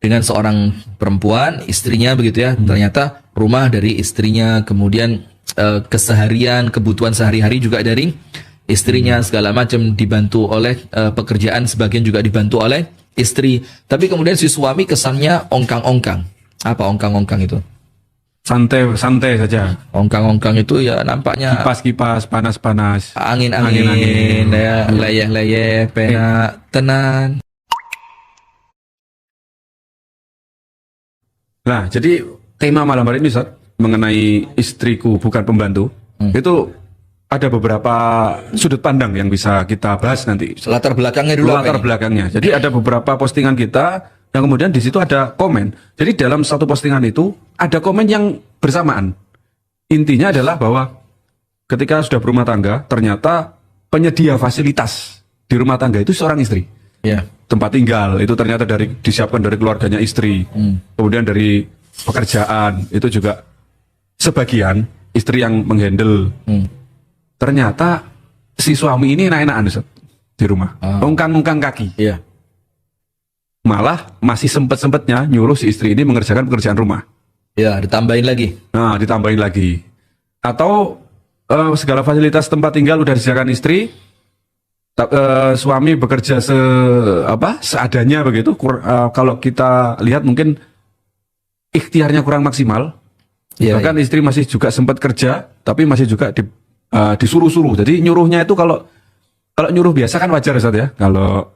dengan seorang perempuan, istrinya begitu ya. Ternyata rumah dari istrinya, kemudian keseharian, kebutuhan sehari-hari juga dari istrinya, segala macam dibantu oleh pekerjaan, sebagian juga dibantu oleh istri. Tapi kemudian si suami kesannya ongkang-ongkang. Apa ongkang-ongkang itu? Santai saja. Ongkang-ongkang itu ya nampaknya Kipas-kipas, panas-panas. angin-angin, ya, leyeh-leyeh, penak, tenan. Nah, jadi tema malam hari ini Ustaz, mengenai istriku bukan pembantu, itu ada beberapa sudut pandang yang bisa kita bahas nanti. Latar belakangnya dulu apa Latar ini? belakangnya. Jadi ada beberapa postingan kita yang kemudian di situ ada komen. Jadi dalam satu postingan itu ada komen yang bersamaan. Intinya adalah bahwa ketika sudah berumah tangga, ternyata penyedia fasilitas di rumah tangga itu seorang istri. Ya. Tempat tinggal itu ternyata disiapkan dari keluarganya istri. Kemudian dari pekerjaan itu juga sebagian istri yang menghandle. Ternyata si suami ini enak-enakan Ustaz, di rumah. Ungkang-ungkang kaki. Iya. Malah masih sempet-sempetnya nyuruh si istri ini mengerjakan pekerjaan rumah. Ya, ditambahin lagi. Nah, ditambahin lagi. Atau segala fasilitas tempat tinggal udah disediakan istri, suami bekerja seadanya begitu. Kalau kita lihat mungkin ikhtiarnya kurang maksimal. Iya, Bahkan istri masih juga sempat kerja, tapi masih juga disuruh-suruh. Jadi nyuruhnya itu kalau nyuruh biasa kan wajar Ustaz ya. Kalau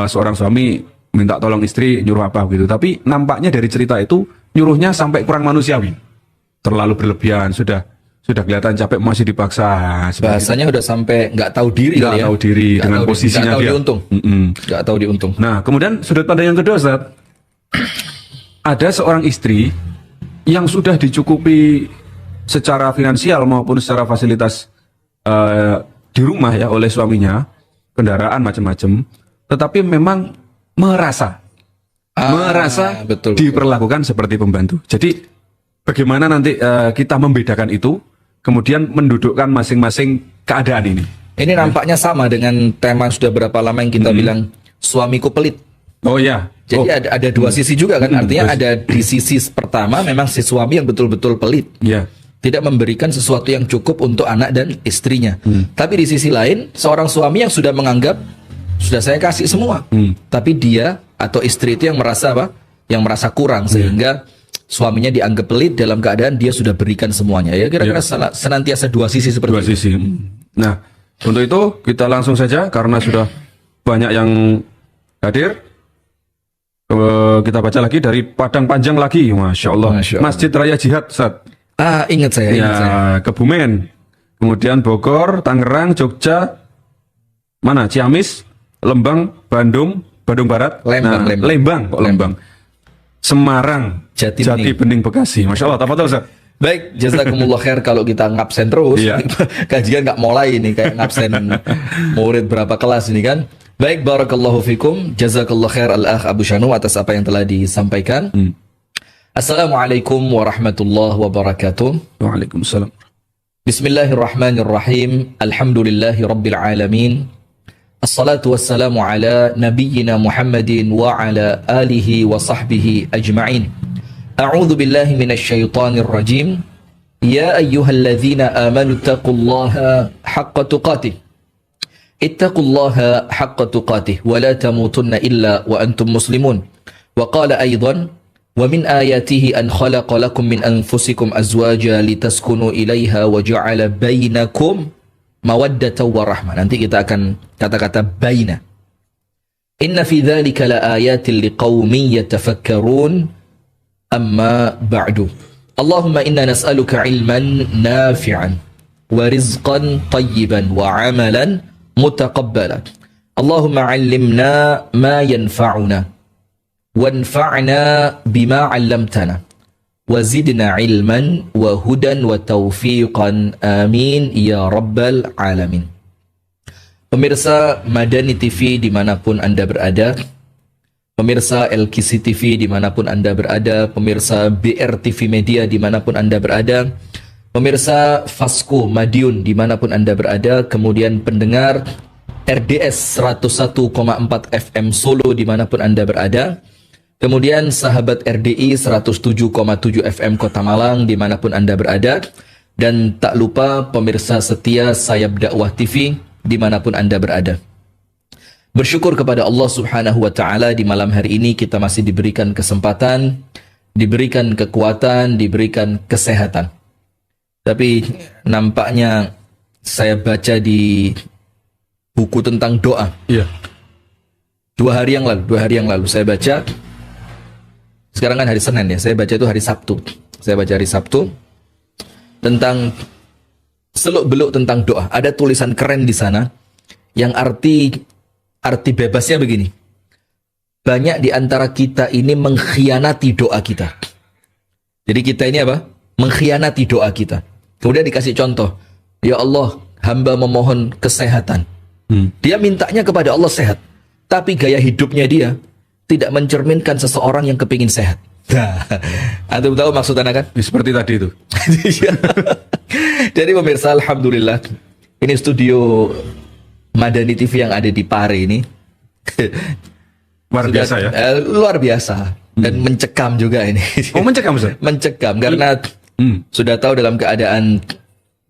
seorang suami minta tolong istri nyuruh apa gitu. Tapi nampaknya dari cerita itu nyuruhnya sampai kurang manusiawi. Terlalu berlebihan, sudah kelihatan capek masih dipaksa. Bahasanya udah sampai nggak tahu diri Nggak kali ya. tahu diri Nggak dengan tahu posisinya nggak tahu dia. diuntung. Nggak tahu diuntung. Nah, kemudian sudut pandang yang kedua, Ustaz. Ada seorang istri yang sudah dicukupi secara finansial maupun secara fasilitas di rumah ya oleh suaminya, kendaraan macam-macam, tetapi memang merasa betul. diperlakukan seperti pembantu. Jadi bagaimana nanti kita membedakan itu, kemudian mendudukkan masing-masing keadaan ini. Ini nampaknya sama dengan tema sudah berapa lama yang kita bilang suamiku pelit. Oh ya. Jadi ada dua sisi juga kan. Artinya ada di sisi pertama memang si suami yang betul-betul pelit. Ya. Tidak memberikan sesuatu yang cukup untuk anak dan istrinya. Tapi di sisi lain, seorang suami yang sudah menganggap sudah saya kasih semua. Tapi dia atau istri itu yang merasa apa? Yang merasa kurang sehingga suaminya dianggap pelit dalam keadaan dia sudah berikan semuanya. Ya kira-kira senantiasa dua sisi seperti Dua itu. sisi. Nah, untuk itu kita langsung saja karena sudah banyak yang hadir. Kita baca lagi dari Padang Panjang lagi, Masya Allah. Masjid Raya Jihad, Ustaz. Ingat saya. Kebumen, kemudian Bogor, Tangerang, Jogja, mana? Ciamis, Lembang, Bandung Barat, Lembang, Semarang, Jati Bening, Bekasi. Masya Allah, tafadhol Ustaz. Baik, jazakumullah khair kalau kita ngabsen terus. Kajian nggak mulai ini kayak ngabsen murid berapa kelas ini kan. Baik, barakallahu fikum, jazakallah khair al-akh Abu Syanu atas apa yang telah disampaikan. Assalamualaikum warahmatullahi wabarakatuh. Waalaikumsalam. Bismillahirrahmanirrahim. Alhamdulillahi rabbil alamin. Assalatu wassalamu ala nabiyyina Muhammadin wa ala alihi wa sahbihi ajma'in. A'udzu billahi minasyaitonir rajim. Ya ayyuhalladzina amanu taqullaha haqqa tuqatih. Ittaqullaha haqqa tuqatih wa la tamutunna illa wa antum muslimun. Wa qala aidan wa min ayatihi an khalaqa lakum min anfusikum azwaja litaskunu ilaiha wa ja'ala bainakum mawaddatan wa rahmah. Nanti kita akan kata-kata baina. Inna fi dzalika laayatin liqaumin yatafakkarun. Amma ba'du. Allahumma inna nas'aluka ilman nafi'an wa rizqan tayyiban wa amalan mutaqabbalan. Allahumma 'allimna ma yanfa'una wanfa'na bima 'allamtana wa zidna ilman wa hudan wa taufiqan amin ya rabbal alamin. Pemirsa Madani TV dimanapun Anda berada, pemirsa LKC TV dimanapun Anda berada, pemirsa BRTV Media dimanapun Anda berada, pemirsa Fasco Madiun dimanapun Anda berada, kemudian pendengar RDS 101,4 FM Solo dimanapun Anda berada, Kemudian sahabat RDI 107,7 FM Kota Malang dimanapun Anda berada. Dan tak lupa pemirsa setia Sayap Dakwah TV dimanapun Anda berada. Bersyukur kepada Allah Subhanahu wa Ta'ala di malam hari ini kita masih diberikan kesempatan, diberikan kekuatan, diberikan kesehatan. Tapi nampaknya saya baca di buku tentang doa. Iya. 2 hari yang lalu saya baca. Sekarang kan hari Senin ya, saya baca itu hari Sabtu. Saya baca hari Sabtu tentang seluk-beluk tentang doa. Ada tulisan keren di sana yang arti bebasnya begini. Banyak di antara kita ini mengkhianati doa kita. Jadi kita ini apa? Mengkhianati doa kita. Kemudian dikasih contoh. Ya Allah, hamba memohon kesehatan. Dia mintanya kepada Allah sehat. Tapi gaya hidupnya dia tidak mencerminkan seseorang yang kepingin sehat. Nah, antum tahu maksudnya kan? Seperti tadi itu. Jadi pemirsa, alhamdulillah, ini studio Madani TV yang ada di Pare ini Luar biasa ya. Luar biasa dan mencekam juga ini. Oh, mencekam, Ustaz? Mencekam karena sudah tahu dalam keadaan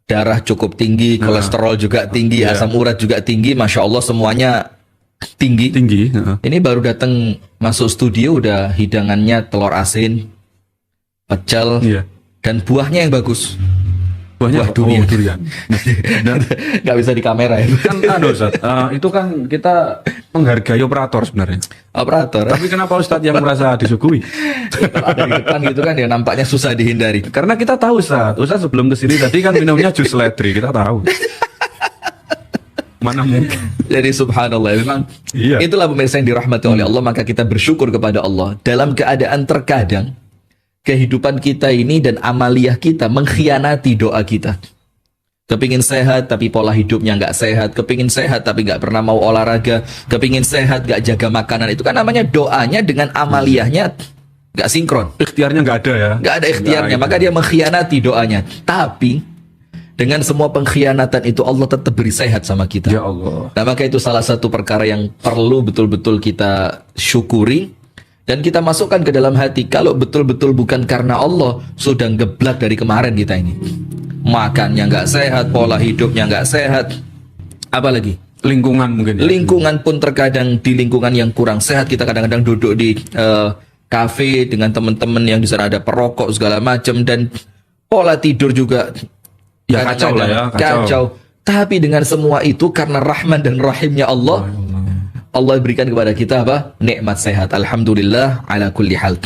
darah cukup tinggi, kolesterol juga tinggi, asam urat juga tinggi, masya Allah semuanya tinggi. Ini baru datang masuk studio udah hidangannya telur asin, pecel, dan buahnya yang bagus. Buah durian. Dan nggak bisa di kamera ya. kan Ustaz, itu kan kita menghargai operator sebenarnya. Operator. Tapi kenapa Ustaz yang merasa disuguhi? Kalau ada di depan gitu kan ya nampaknya susah dihindari. Karena kita tahu Ustaz sebelum kesini tadi kan minumnya jus ledri, kita tahu. Mana mungkin. Jadi subhanallah memang itulah pemirsa yang dirahmati oleh Allah, maka kita bersyukur kepada Allah dalam keadaan terkadang kehidupan kita ini dan amaliyah kita mengkhianati doa kita. Kepingin sehat tapi pola hidupnya nggak sehat, kepingin sehat tapi nggak pernah mau olahraga, kepingin sehat nggak jaga makanan, itu kan namanya doanya dengan amaliyahnya nggak sinkron. Ikhtiarnya nggak ada ya. Nggak ada ikhtiarnya, maka dia mengkhianati doanya. Tapi dengan semua pengkhianatan itu Allah tetap beri sehat sama kita. Ya Allah. Nah, maka itu salah satu perkara yang perlu betul-betul kita syukuri dan kita masukkan ke dalam hati. Kalau betul-betul bukan karena Allah, sudah geblak dari kemarin kita ini. Makannya nggak sehat, pola hidupnya nggak sehat, apalagi lingkungan mungkin. Lingkungan pun terkadang di lingkungan yang kurang sehat. Kita kadang-kadang duduk di kafe dengan teman-teman yang di sana ada perokok segala macam, dan pola tidur juga ya kacau lah ya, kacau. Tapi dengan semua itu karena Rahman dan Rahimnya Allah, Allah berikan kepada kita apa? Nikmat sehat. Alhamdulillah ala kulli hal.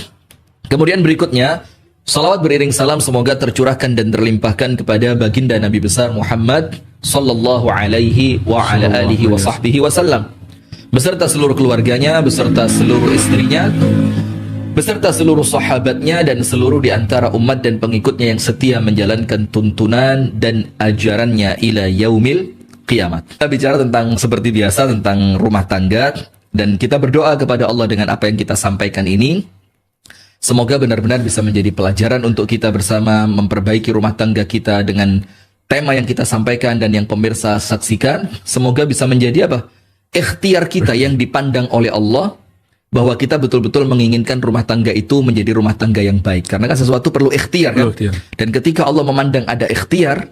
Kemudian berikutnya, salawat beriring salam semoga tercurahkan dan terlimpahkan kepada baginda Nabi besar Muhammad sallallahu alaihi wa ala alihi wa sahbihi wasallam, beserta seluruh keluarganya, beserta seluruh istrinya, beserta seluruh sahabatnya dan seluruh di antara umat dan pengikutnya yang setia menjalankan tuntunan dan ajarannya ila yaumil kiamat. Kita bicara tentang seperti biasa tentang rumah tangga, dan kita berdoa kepada Allah dengan apa yang kita sampaikan ini. Semoga benar-benar bisa menjadi pelajaran untuk kita bersama memperbaiki rumah tangga kita dengan tema yang kita sampaikan dan yang pemirsa saksikan. Semoga bisa menjadi apa? Ikhtiar kita yang dipandang oleh Allah, bahwa kita betul-betul menginginkan rumah tangga itu menjadi rumah tangga yang baik. Karena kan sesuatu perlu ikhtiar kan? Dan ketika Allah memandang ada ikhtiar,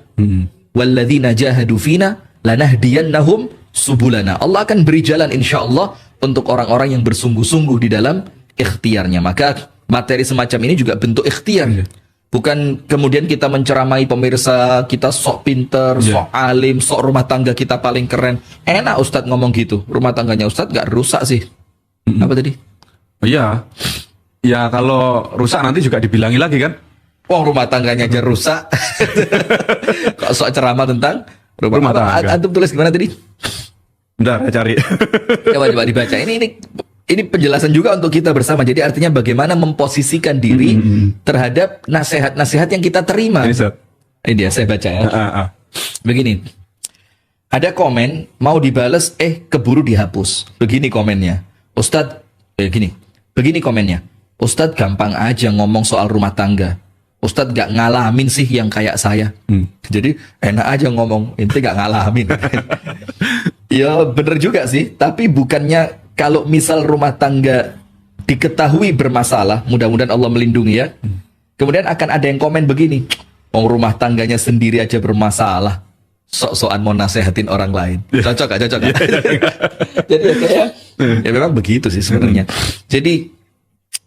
walladzina jahadu fina lanahdiyannahum subulana. Allah akan beri jalan insyaallah untuk orang-orang yang bersungguh-sungguh di dalam ikhtiarnya. Maka materi semacam ini juga bentuk ikhtiar. Bukan kemudian kita menceramai pemirsa, kita sok pinter, sok alim, sok rumah tangga kita paling keren. Enak Ustadz ngomong gitu. Rumah tangganya Ustadz gak rusak sih. Apa tadi? Iya. Ya kalau rusak nanti juga dibilangi lagi kan? Oh, rumah tangganya aja rusak. Kok sok ceramah tentang rumah tangga? Antum tulis gimana tadi? Bentar, saya cari. Coba dibaca. Ini penjelasan juga untuk kita bersama. Jadi artinya bagaimana memposisikan diri terhadap nasihat-nasihat yang kita terima. Ini dia, saya baca ya. Begini. Ada komen mau dibales, keburu dihapus. Begini komennya. Ustadz, begini komennya. Ustadz gampang aja ngomong soal rumah tangga. Ustadz gak ngalamin sih yang kayak saya. Jadi enak aja ngomong, ente gak ngalamin. Ya bener juga sih. Tapi bukannya kalau misal rumah tangga diketahui bermasalah, mudah-mudahan Allah melindungi ya. Kemudian akan ada yang komen begini, oh rumah tangganya sendiri aja bermasalah, sok-sokan mau nasehatin orang lain. Cocok gak? Cocok gak? Jadi ya kayak, ya memang begitu sih sebenarnya. Jadi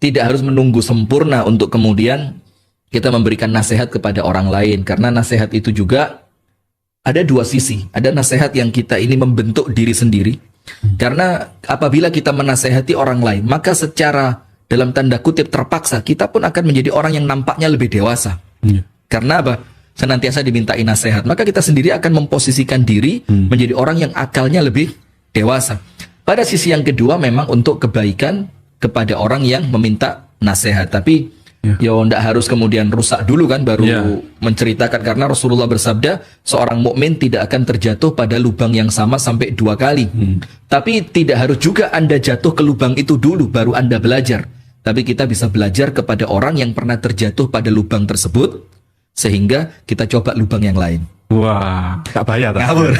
tidak harus menunggu sempurna untuk kemudian kita memberikan nasihat kepada orang lain. Karena nasihat itu juga ada dua sisi. Ada nasihat yang kita ini membentuk diri sendiri. Karena apabila kita menasehati orang lain, maka secara dalam tanda kutip terpaksa kita pun akan menjadi orang yang nampaknya lebih dewasa. Karena apa? Senantiasa dimintai nasihat, maka kita sendiri akan memposisikan diri menjadi orang yang akalnya lebih dewasa. Pada sisi yang kedua memang untuk kebaikan kepada orang yang meminta nasihat. Tapi ya ndak harus kemudian rusak dulu kan baru menceritakan, karena Rasulullah bersabda seorang mukmin tidak akan terjatuh pada lubang yang sama sampai 2 kali. Tapi tidak harus juga Anda jatuh ke lubang itu dulu baru Anda belajar. Tapi kita bisa belajar kepada orang yang pernah terjatuh pada lubang tersebut sehingga kita coba lubang yang lain. Wah, gak bahaya. Ngawur.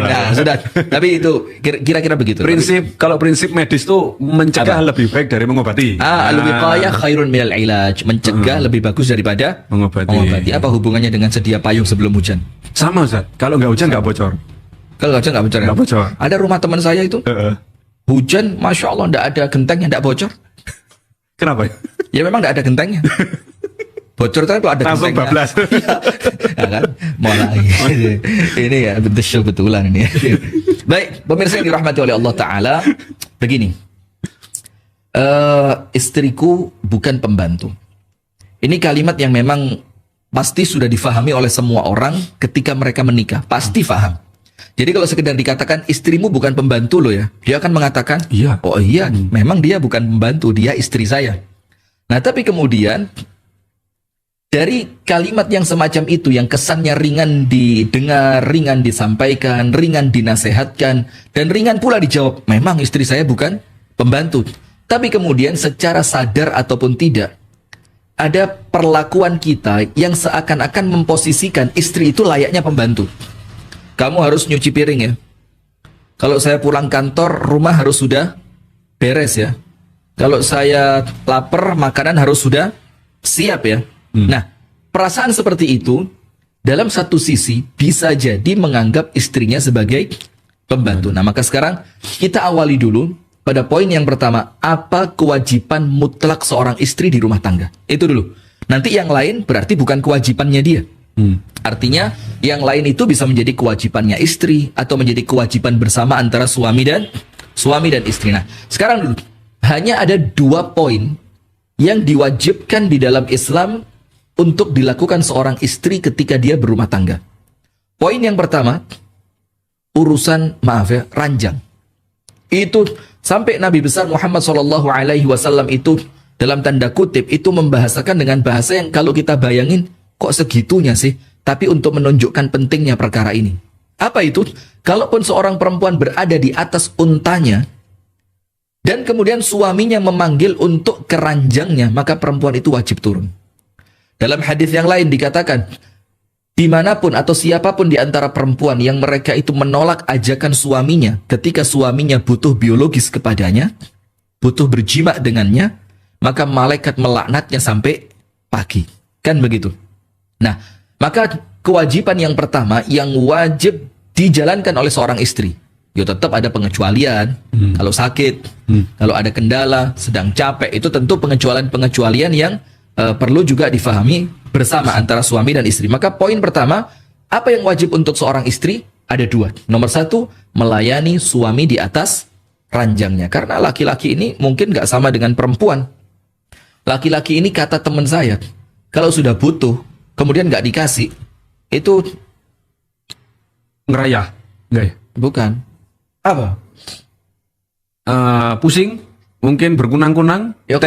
Nah, sudah. Tapi itu kira-kira begitu. Kalau prinsip medis tuh mencegah lebih baik dari mengobati. Al-wiqayah khairun minal ilaj. Mencegah lebih bagus daripada mengobati. Apa hubungannya dengan sedia payung sebelum hujan? Sama Ustaz. Kalau nggak hujan nggak bocor. Kalau nggak hujan nggak bocor. Nggak bocor. Ada rumah teman saya itu. Hujan, masya Allah, nggak ada gentengnya, nggak bocor. Kenapa? Ya memang nggak ada gentengnya. Bocor kan kalau ada langsung gentengnya. bablas. Ya kan? Mulai. Ini ya betulan ini. Baik, pemirsa yang dirahmati oleh Allah Ta'ala, begini. Istriku bukan pembantu. Ini kalimat yang memang pasti sudah difahami oleh semua orang ketika mereka menikah. Pasti faham. Jadi kalau sekedar dikatakan istrimu bukan pembantu loh ya, dia akan mengatakan, iya. Oh iya, memang dia bukan pembantu, dia istri saya. Nah tapi kemudian dari kalimat yang semacam itu, yang kesannya ringan didengar, ringan disampaikan, ringan dinasehatkan, dan ringan pula dijawab, memang istri saya bukan pembantu. Tapi kemudian secara sadar ataupun tidak, ada perlakuan kita yang seakan-akan memposisikan istri itu layaknya pembantu. Kamu harus nyuci piring ya. Kalau saya pulang kantor, rumah harus sudah beres ya. Kalau saya lapar, makanan harus sudah siap ya. Nah, perasaan seperti itu dalam satu sisi bisa jadi menganggap istrinya sebagai pembantu. Nah, maka sekarang kita awali dulu pada poin yang pertama, apa kewajiban mutlak seorang istri di rumah tangga? Itu dulu. Nanti yang lain berarti bukan kewajibannya dia. Artinya yang lain itu bisa menjadi kewajibannya istri atau menjadi kewajiban bersama antara suami dan istri. Nah, sekarang dulu hanya ada 2 poin yang diwajibkan di dalam Islam untuk dilakukan seorang istri ketika dia berumah tangga. Poin yang pertama, urusan ranjang. Itu sampai Nabi besar Muhammad SAW itu dalam tanda kutip itu membahasakan dengan bahasa yang kalau kita bayangin kok segitunya sih, tapi untuk menunjukkan pentingnya perkara ini. Apa itu? Kalaupun seorang perempuan berada di atas untanya dan kemudian suaminya memanggil untuk keranjangnya, maka perempuan itu wajib turun. Dalam hadis yang lain dikatakan, dimanapun atau siapapun di antara perempuan yang mereka itu menolak ajakan suaminya ketika suaminya butuh biologis kepadanya, butuh berjima dengannya, maka malaikat melaknatnya sampai pagi. Kan begitu. Nah, maka kewajiban yang pertama yang wajib dijalankan oleh seorang istri, ya tetap ada pengecualian. Kalau sakit, kalau ada kendala, sedang capek, itu tentu pengecualian yang perlu juga difahami bersama antara suami dan istri. Maka poin pertama, apa yang wajib untuk seorang istri? Ada 2. Nomor 1, melayani suami di atas ranjangnya. Karena laki-laki ini mungkin gak sama dengan perempuan. Laki-laki ini kata teman saya, kalau sudah butuh, kemudian gak dikasih, itu ngerayah. Enggak ya? bukan. Apa? Pusing, mungkin berkunang-kunang, Ya,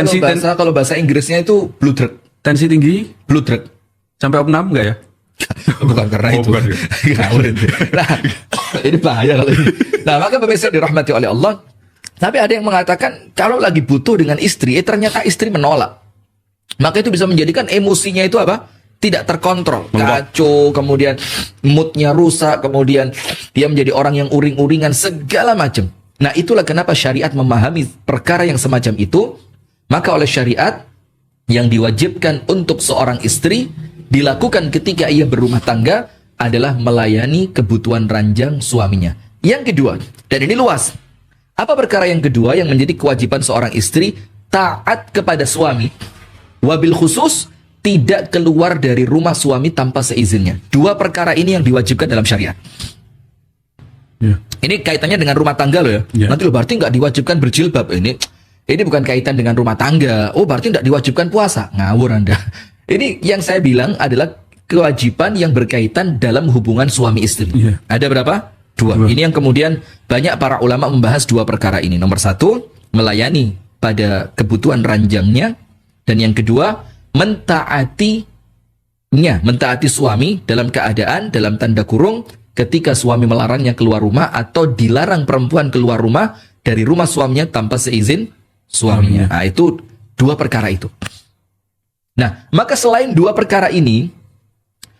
kalau bahasa Inggrisnya itu bludruk. tensi tinggi, Bludruk. sampai opnam enggak ya? Bukan karena itu. bukan. Ngawur itu. Nah, ini bahaya kalau ini. Nah, maka pemirsa dirahmati oleh Allah. Tapi ada yang mengatakan kalau lagi butuh dengan istri, ternyata istri menolak. Maka itu bisa menjadikan emosinya itu apa? Tidak terkontrol. Kacau, kemudian moodnya rusak, kemudian dia menjadi orang yang uring-uringan, segala macam. Nah, itulah kenapa syariat memahami perkara yang semacam itu. Maka oleh syariat, yang diwajibkan untuk seorang istri dilakukan ketika ia berumah tangga adalah melayani kebutuhan ranjang suaminya. Yang kedua, dan ini luas. Apa perkara yang kedua yang menjadi kewajiban seorang istri? Taat kepada suami. Wabil khusus, tidak keluar dari rumah suami tanpa seizinnya. Dua perkara ini yang diwajibkan dalam syariat. Ini kaitannya dengan rumah tangga loh ya. Nanti loh berarti nggak diwajibkan berjilbab. Ini bukan kaitan dengan rumah tangga. Oh berarti nggak diwajibkan puasa. Ngawur Anda. Ini yang saya bilang adalah kewajiban yang berkaitan dalam hubungan suami istri. Ada berapa? Dua. Ini yang kemudian banyak para ulama membahas dua perkara ini. Nomor satu, melayani pada kebutuhan ranjangnya. Dan yang kedua, mentaati suami dalam keadaan, dalam tanda kurung, ketika suami melarangnya keluar rumah atau dilarang perempuan keluar rumah dari rumah suaminya tanpa seizin suaminya. Nah, itu dua perkara itu. Nah, maka selain dua perkara ini,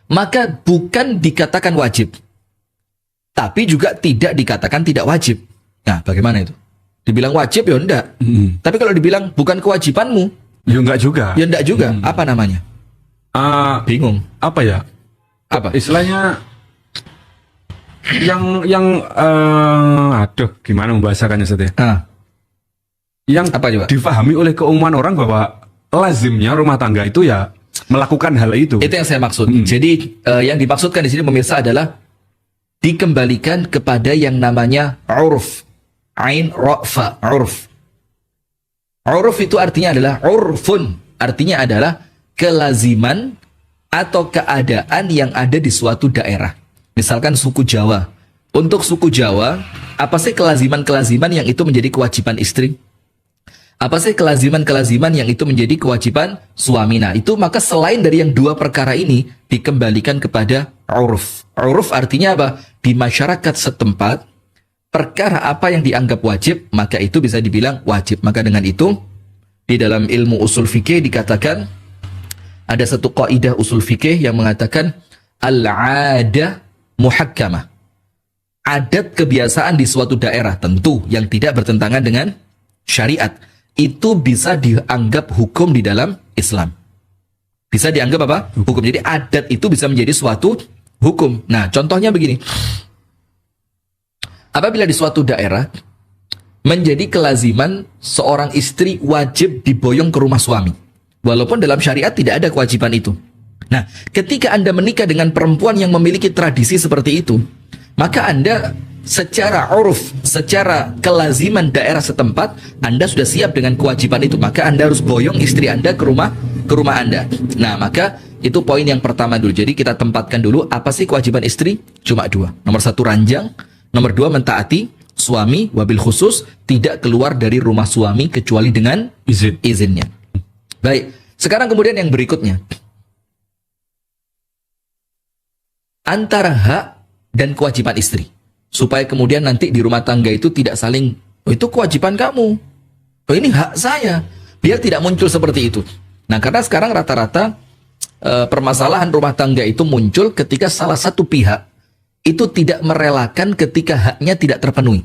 maka bukan dikatakan wajib, tapi juga tidak dikatakan tidak wajib. Nah, bagaimana itu? Dibilang wajib ya enggak. Tapi kalau dibilang bukan kewajibanmu, ya enggak juga. Ya enggak juga. Apa namanya? Bingung. Apa ya? Apa? Istilahnya aduh, gimana membahasakannya Ustaz ya? Yang apa juga? Difahami oleh keumuman orang bahwa lazimnya rumah tangga itu ya melakukan hal itu. Itu yang saya maksud. Jadi yang dimaksudkan di sini pemirsa adalah dikembalikan kepada yang namanya urf. Ain ra'fa, urf. Urf itu artinya adalah urfun. Artinya adalah kelaziman atau keadaan yang ada di suatu daerah. Misalkan suku Jawa. Untuk suku Jawa, apa sih kelaziman-kelaziman yang itu menjadi kewajiban istri? Apa sih kelaziman-kelaziman yang itu menjadi kewajiban suami? Nah, itu maka selain dari yang dua perkara ini dikembalikan kepada uruf. Uruf artinya apa? Di masyarakat setempat, perkara apa yang dianggap wajib, maka itu bisa dibilang wajib. Maka dengan itu, di dalam ilmu usul fikih dikatakan, ada satu kaidah usul fikih yang mengatakan al-'adah muhakkamah. Adat kebiasaan di suatu daerah tentu yang tidak bertentangan dengan syariat. Itu bisa dianggap hukum di dalam Islam. Bisa dianggap apa? Hukum. Jadi adat itu bisa menjadi suatu hukum. Nah, contohnya begini. Apabila di suatu daerah menjadi kelaziman seorang istri wajib diboyong ke rumah suami. Walaupun dalam syariat tidak ada kewajiban itu. Nah, ketika Anda menikah dengan perempuan yang memiliki tradisi seperti itu, maka Anda secara uruf, secara kelaziman daerah setempat, Anda sudah siap dengan kewajiban itu. Maka Anda harus boyong istri Anda ke rumah Anda. Nah, maka itu poin yang pertama dulu. Jadi kita tempatkan dulu apa sih kewajiban istri? Cuma dua. Nomor satu ranjang, nomor dua mentaati suami, wabil khusus tidak keluar dari rumah suami kecuali dengan izinnya. Baik, sekarang kemudian yang berikutnya. Antara hak dan kewajiban istri. Supaya kemudian nanti di rumah tangga itu tidak saling, oh itu kewajiban kamu, oh ini hak saya. Biar tidak muncul seperti itu. Nah, karena sekarang rata-rata permasalahan rumah tangga itu muncul ketika salah satu pihak itu tidak merelakan ketika haknya tidak terpenuhi.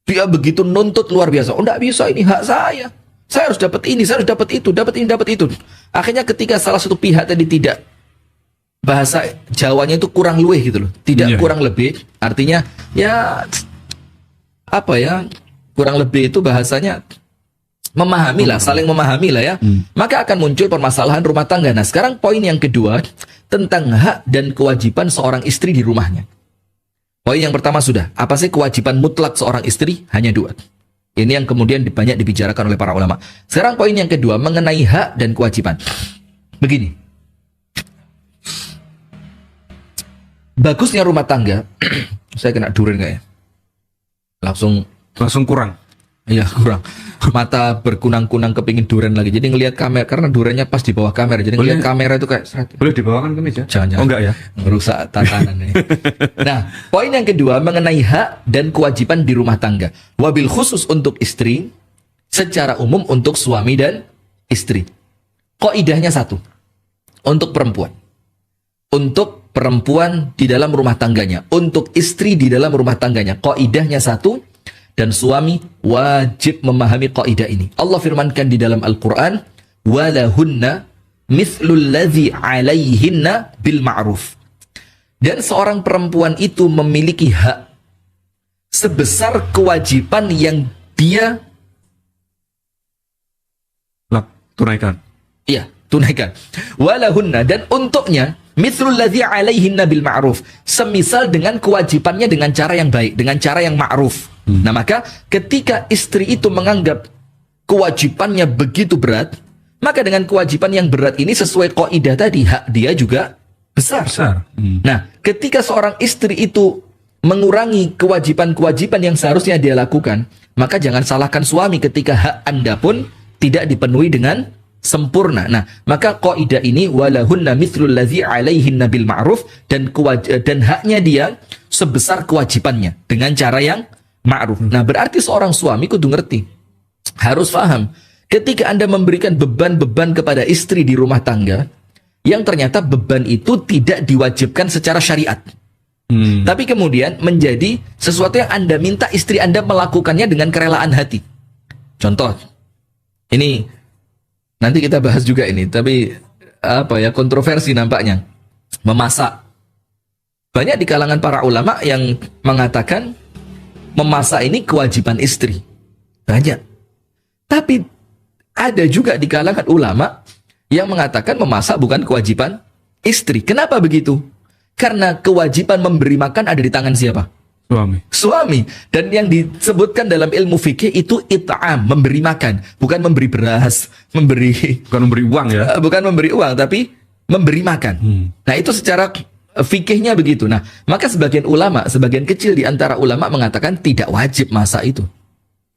Dia begitu nuntut luar biasa. Oh enggak bisa, ini hak saya. Saya harus dapat ini, saya harus dapat itu, dapat ini, dapat itu. Akhirnya ketika salah satu pihak tadi tidak, bahasa Jawanya itu kurang luweh gitu loh. Tidak kurang lebih. Artinya ya apa ya? Kurang lebih itu bahasanya memahami lah, saling memahami lah ya. Maka akan muncul permasalahan rumah tangga. Nah, sekarang poin yang kedua tentang hak dan kewajiban seorang istri di rumahnya. Poin yang pertama sudah. Apa sih kewajiban mutlak seorang istri? Hanya dua. Ini yang kemudian banyak dibicarakan oleh para ulama. Sekarang poin yang kedua mengenai hak dan kewajiban. Begini. Bagusnya rumah tangga, saya kena durian kayaknya. Langsung kurang. Iya, kurang. Mata berkunang-kunang kepingin durian lagi. Jadi ngelihat kamera, karena duriannya pas di bawah kamera. Jadi ngelihat kamera itu kayak seret. Boleh dibawakan ke meja? Jangan. Oh enggak ya? Merusak tatanan ini. Nah, poin yang kedua mengenai hak dan kewajiban di rumah tangga. Wabil khusus untuk istri, secara umum untuk suami dan istri. Kaidahnya satu. Untuk perempuan. Untuk perempuan di dalam rumah tangganya, untuk istri di dalam rumah tangganya, kaidahnya satu, dan suami wajib memahami kaidah ini. Allah firmankan di dalam Al-Qur'an, walahunna mithlul ladzi 'alaihinna bil ma'ruf. Dan seorang perempuan itu memiliki hak sebesar kewajiban yang dia tunaikan. iya, tunaikan. Walahunna, dan untuknya mithlul ladzi 'alaihinna bil ma'ruf, semisal dengan kewajibannya dengan cara yang baik, dengan cara yang ma'ruf. Nah, maka ketika istri itu menganggap kewajibannya begitu berat, maka dengan kewajiban yang berat ini sesuai kaidah tadi, hak dia juga besar. Nah, ketika seorang istri itu mengurangi kewajiban-kewajiban yang seharusnya dia lakukan, maka jangan salahkan suami ketika hak Anda pun tidak dipenuhi dengan sempurna. Nah, maka kaidah ini walahunna mithlul ladzi 'alaihinna bil ma'ruf, dan haknya dia sebesar kewajibannya dengan cara yang ma'ruf. Nah, berarti seorang suami kudu ngerti, harus paham ketika Anda memberikan beban-beban kepada istri di rumah tangga yang ternyata beban itu tidak diwajibkan secara syariat. Tapi kemudian menjadi sesuatu yang Anda minta istri Anda melakukannya dengan kerelaan hati. Contoh, ini nanti kita bahas juga ini, tapi kontroversi nampaknya. Memasak. Banyak di kalangan para ulama yang mengatakan memasak ini kewajiban istri. Banyak. Tapi ada juga di kalangan ulama yang mengatakan memasak bukan kewajiban istri. Kenapa begitu? Karena kewajiban memberi makan ada di tangan siapa? Suami. Dan yang disebutkan dalam ilmu fikih itu it'am, memberi makan, bukan memberi beras, bukan memberi uang ya. Bukan memberi uang, tapi memberi makan. Nah, itu secara fikihnya begitu. Nah, maka sebagian kecil di antara ulama mengatakan tidak wajib masak itu.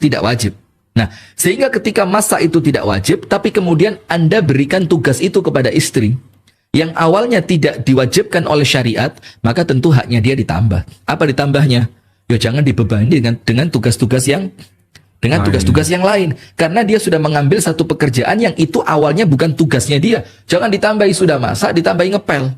Tidak wajib. Nah, sehingga ketika masak itu tidak wajib, tapi kemudian Anda berikan tugas itu kepada istri yang awalnya tidak diwajibkan oleh syariat, maka tentu haknya dia ditambah. Apa ditambahnya? Ya jangan dibebani dengan tugas-tugas yang yang lain, karena dia sudah mengambil satu pekerjaan yang itu awalnya bukan tugasnya dia. Jangan ditambahi sudah masak ditambahi ngepel.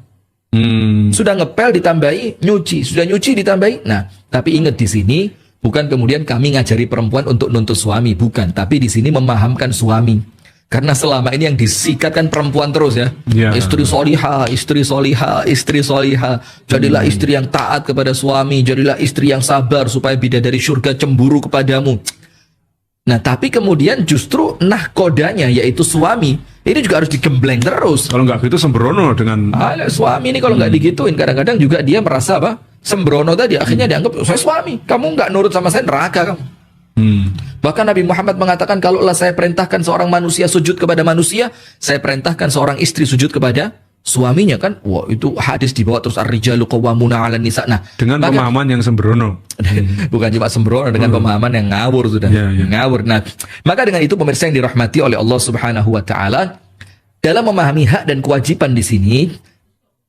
Sudah ngepel ditambahi nyuci, sudah nyuci ditambahi. Nah, tapi ingat di sini bukan kemudian kami ngajari perempuan untuk nuntut suami, bukan, tapi di sini memahamkan suami. Karena selama ini yang disikatkan perempuan terus ya. Istri solihah, istri solihah, istri solihah. Jadilah istri yang taat kepada suami, jadilah istri yang sabar supaya bidadari surga cemburu kepadamu. Nah, tapi kemudian justru nahkodanya yaitu suami ini juga harus digembleng terus. Kalau nggak gitu sembrono dengan suami ini kalau nggak digituin, kadang-kadang juga dia merasa sembrono tadi, akhirnya dianggap saya suami, kamu nggak nurut sama saya, neraka kamu. Bahkan Nabi Muhammad mengatakan, kalaulah saya perintahkan seorang manusia sujud kepada manusia, saya perintahkan seorang istri sujud kepada suaminya, kan. Wah, itu hadis dibawa terus ar-rijalu qawwamuna 'alan nisa. Nah, dengan pemahaman yang sembrono. Bukan cuma sembrono, dengan pemahaman yang ngawur sudah. Ngawur. Nah, maka dengan itu pemirsa yang dirahmati oleh Allah Subhanahu wa taala, dalam memahami hak dan kewajiban di sini,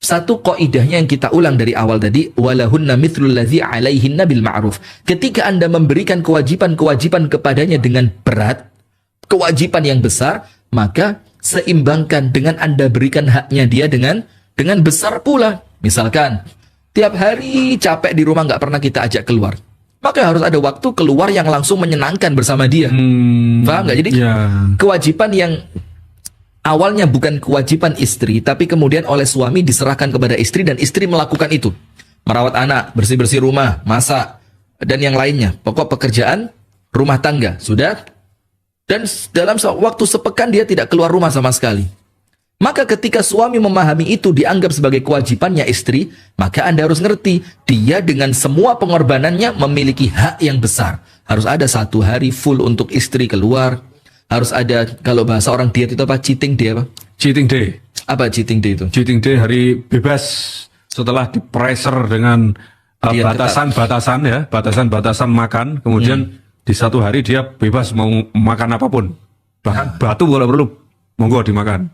satu kaidahnya yang kita ulang dari awal tadi, walahunna mithlul ladzi 'alaihinna bil ma'ruf. Ketika Anda memberikan kewajiban-kewajiban kepadanya dengan berat, kewajiban yang besar, maka seimbangkan dengan Anda berikan haknya dia dengan besar pula. Misalkan tiap hari capek di rumah nggak pernah kita ajak keluar, maka harus ada waktu keluar yang langsung menyenangkan bersama dia. Paham nggak? Jadi kewajiban yang awalnya bukan kewajiban istri, tapi kemudian oleh suami diserahkan kepada istri dan istri melakukan itu. Merawat anak, bersih-bersih rumah, masak, dan yang lainnya. Pokok pekerjaan rumah tangga, sudah. Dan dalam waktu sepekan dia tidak keluar rumah sama sekali. Maka ketika suami memahami itu dianggap sebagai kewajibannya istri, maka Anda harus ngerti, dia dengan semua pengorbanannya memiliki hak yang besar. Harus ada satu hari full untuk istri keluar. Harus ada, kalau bahasa orang diet itu apa? Cheating day apa? Cheating day. Apa cheating day itu? Cheating day, hari bebas setelah di-pressure dengan batasan makan. Kemudian di satu hari dia bebas mau makan apapun. Bahkan batu kalau perlu, monggo dimakan.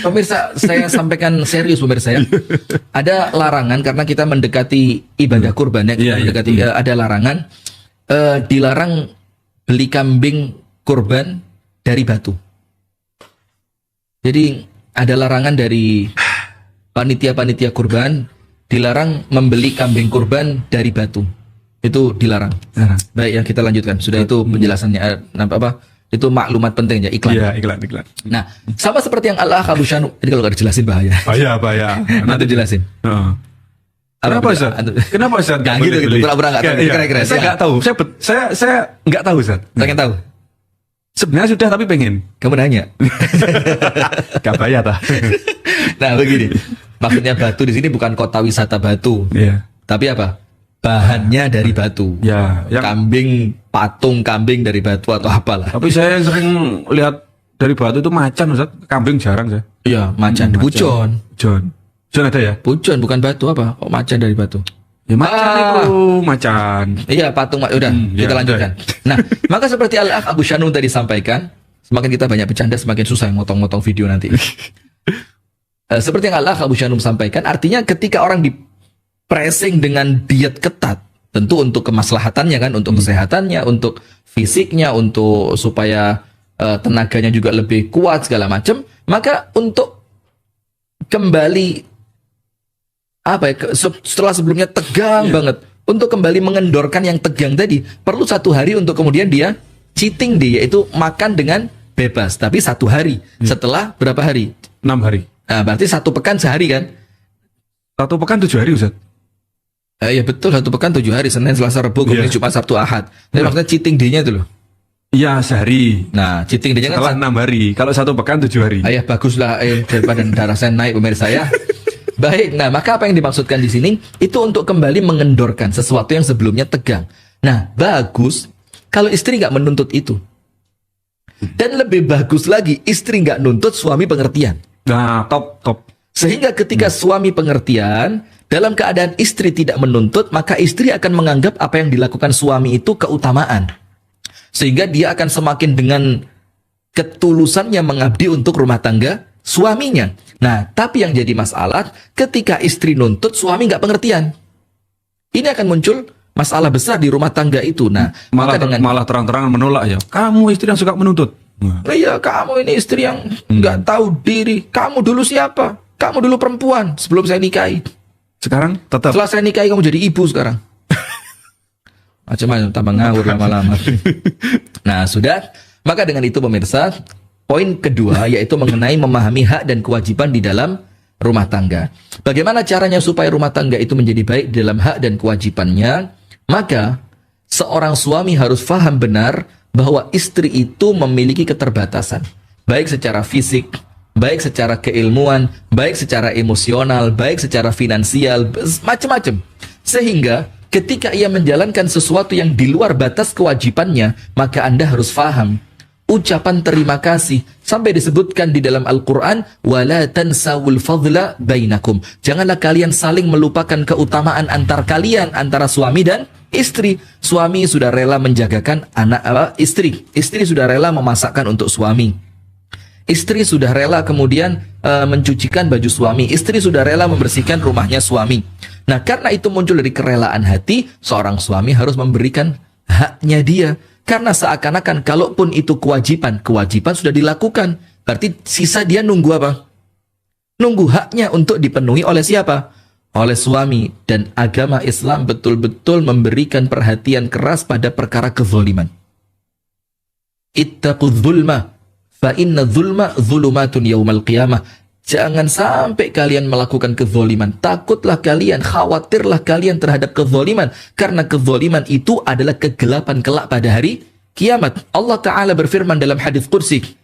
Pemirsa, saya sampaikan serius pemirsa ya. Ada larangan karena kita mendekati ibadah kurban ya. Ada larangan, dilarang beli kambing kurban dari batu. Jadi ada larangan dari panitia-panitia kurban, dilarang membeli kambing kurban dari batu. Itu dilarang. Nah, Baik, yang kita lanjutkan. Sudah itu penjelasannya apa? Itu maklumat penting ya, iklan. iya, iklan. Nah, sama seperti yang Allah Abu Syanum. Ini kalau nggak dijelasin bahaya. Bahaya. Nanti jelasin. Heeh. Kenapa Ustaz? Kenapa Ustaz? Nggak gitu. Pura-pura nggak tahu. Iya, Kira-kira. saya nggak tahu. Saya nggak tahu Ustaz. Pengen tahu? Sebenarnya sudah tapi pengen. Kamu nanya. Gak bayar ta. Nah, begini. Maksudnya batu di sini bukan kota wisata batu. Iya. Tapi apa? Bahannya dari batu. Ya, Kambing, patung kambing dari batu atau apalah. tapi saya sering lihat dari batu itu macan Ustaz. Kambing jarang saya. Iya, macan. Pucon. John ada ya? Pucon bukan batu apa? Kok macan dari batu? Ya macan itu, macan. Iya, patung. Udah, kita ya, lanjutkan. Nah, maka seperti Al-Akh Abu Syanum tadi sampaikan, semakin kita banyak bercanda, semakin susah motong-motong video nanti. Seperti yang Al-Akh Abu Syanum sampaikan, artinya ketika orang di-pressing dengan diet ketat, tentu untuk kemaslahatannya kan, untuk kesehatannya, untuk fisiknya, untuk supaya tenaganya juga lebih kuat segala macam, maka untuk kembali setelah sebelumnya tegang banget, untuk kembali mengendorkan yang tegang tadi perlu 1 hari untuk kemudian dia cheating day, yaitu makan dengan bebas, tapi 1 hari setelah berapa hari? 6 hari. Nah, berarti 1 pekan sehari kan? 1 pekan 7 hari Ustaz. Iya betul, 1 pekan 7 hari, Senin, Selasa, Rabu, Kamis, Jumat, Sabtu, Ahad. Jadi maksudnya cheating day-nya itu loh. Iya, sehari. Nah, cheating day-nya Setelah kan 6 hari. Kalau 1 pekan 7 hari. ayah baguslah daripada darah saya naik pemirsa ya. Baik, nah maka apa yang dimaksudkan di sini itu untuk kembali mengendorkan sesuatu yang sebelumnya tegang. Nah, bagus kalau istri nggak menuntut itu. Dan lebih bagus lagi istri nggak nuntut, suami pengertian. Nah, top. Sehingga ketika suami pengertian, dalam keadaan istri tidak menuntut, maka istri akan menganggap apa yang dilakukan suami itu keutamaan. Sehingga dia akan semakin dengan ketulusannya mengabdi untuk rumah tangga suaminya. Nah, tapi yang jadi masalah ketika istri nuntut, suami nggak pengertian. Ini akan muncul masalah besar di rumah tangga itu. Nah, malah terang-terangan menolak ya. Kamu istri yang suka menuntut. Iya, kamu ini istri yang nggak tahu diri. Kamu dulu siapa? Kamu dulu perempuan sebelum saya nikahi. Sekarang tetap. Setelah saya nikahi kamu jadi ibu sekarang. Macam-macam, tambah ngawur lama-lama. Nah, sudah. Maka dengan itu pemirsa, poin kedua yaitu mengenai memahami hak dan kewajiban di dalam rumah tangga. Bagaimana caranya supaya rumah tangga itu menjadi baik di dalam hak dan kewajibannya? Maka seorang suami harus paham benar bahwa istri itu memiliki keterbatasan, baik secara fisik, baik secara keilmuan, baik secara emosional, baik secara finansial, macam-macam. Sehingga ketika ia menjalankan sesuatu yang di luar batas kewajibannya, maka Anda harus paham ucapan terima kasih sampai disebutkan di dalam Al-Quran, wala tansawul fadla bainakum. Janganlah kalian saling melupakan keutamaan antar kalian, antara suami dan istri. Suami sudah rela menjagakan istri sudah rela memasakkan untuk suami. Istri sudah rela kemudian mencucikan baju suami. Istri sudah rela membersihkan rumahnya suami. Nah, karena itu muncul dari kerelaan hati, seorang suami harus memberikan haknya dia. Karena seakan-akan kalaupun itu kewajiban sudah dilakukan. Berarti sisa dia nunggu apa? Nunggu haknya untuk dipenuhi oleh siapa? Oleh suami. Dan agama Islam betul-betul memberikan perhatian keras pada perkara kezaliman. Ittaqudz zulma fa inna zulma zulumatun yaumal qiyamah. Jangan sampai kalian melakukan kezaliman. Takutlah kalian, khawatirlah kalian terhadap kezaliman. Karena kezaliman itu adalah kegelapan kelak pada hari kiamat. Allah Ta'ala berfirman dalam hadis Qudsi,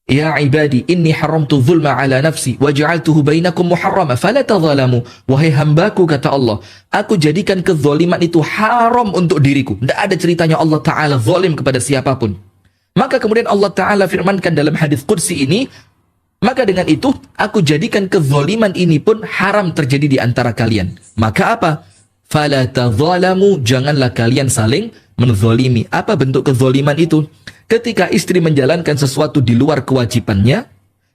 Ya ibadi, inni haramtu zulma ala nafsi, wa ja'altuhu bainakum muharrama, fala tazalamu. Wahai hambaku, kata Allah, aku jadikan kezaliman itu haram untuk diriku. Tidak ada ceritanya Allah Ta'ala zalim kepada siapapun. Maka kemudian Allah Ta'ala firmankan dalam hadis Qudsi ini, maka dengan itu, aku jadikan kezaliman ini pun haram terjadi di antara kalian. Maka apa? Fala tadzalamu, janganlah kalian saling menzalimi. Apa bentuk kezaliman itu? Ketika istri menjalankan sesuatu di luar kewajibannya,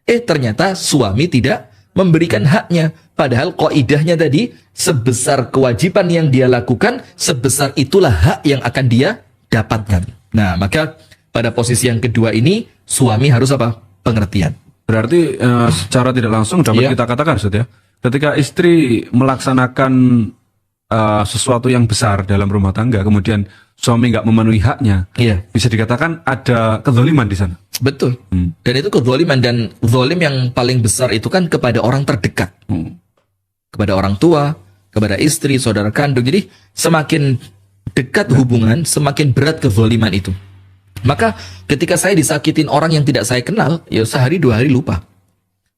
ternyata suami tidak memberikan haknya. Padahal kaidahnya tadi, sebesar kewajiban yang dia lakukan, sebesar itulah hak yang akan dia dapatkan. Nah, maka pada posisi yang kedua ini, suami harus apa? Pengertian. Berarti secara tidak langsung dapat kita katakan Ustaz ya, ketika istri melaksanakan sesuatu yang besar dalam rumah tangga, kemudian suami nggak memenuhi haknya, Iya, bisa dikatakan ada kezaliman di sana. betul. Dan itu kezaliman, dan zalim yang paling besar itu kan kepada orang terdekat. Kepada orang tua, kepada istri, saudara kandung. Jadi semakin dekat hubungan, semakin berat kezaliman itu. Maka ketika saya disakitin orang yang tidak saya kenal, ya sehari 2 hari lupa.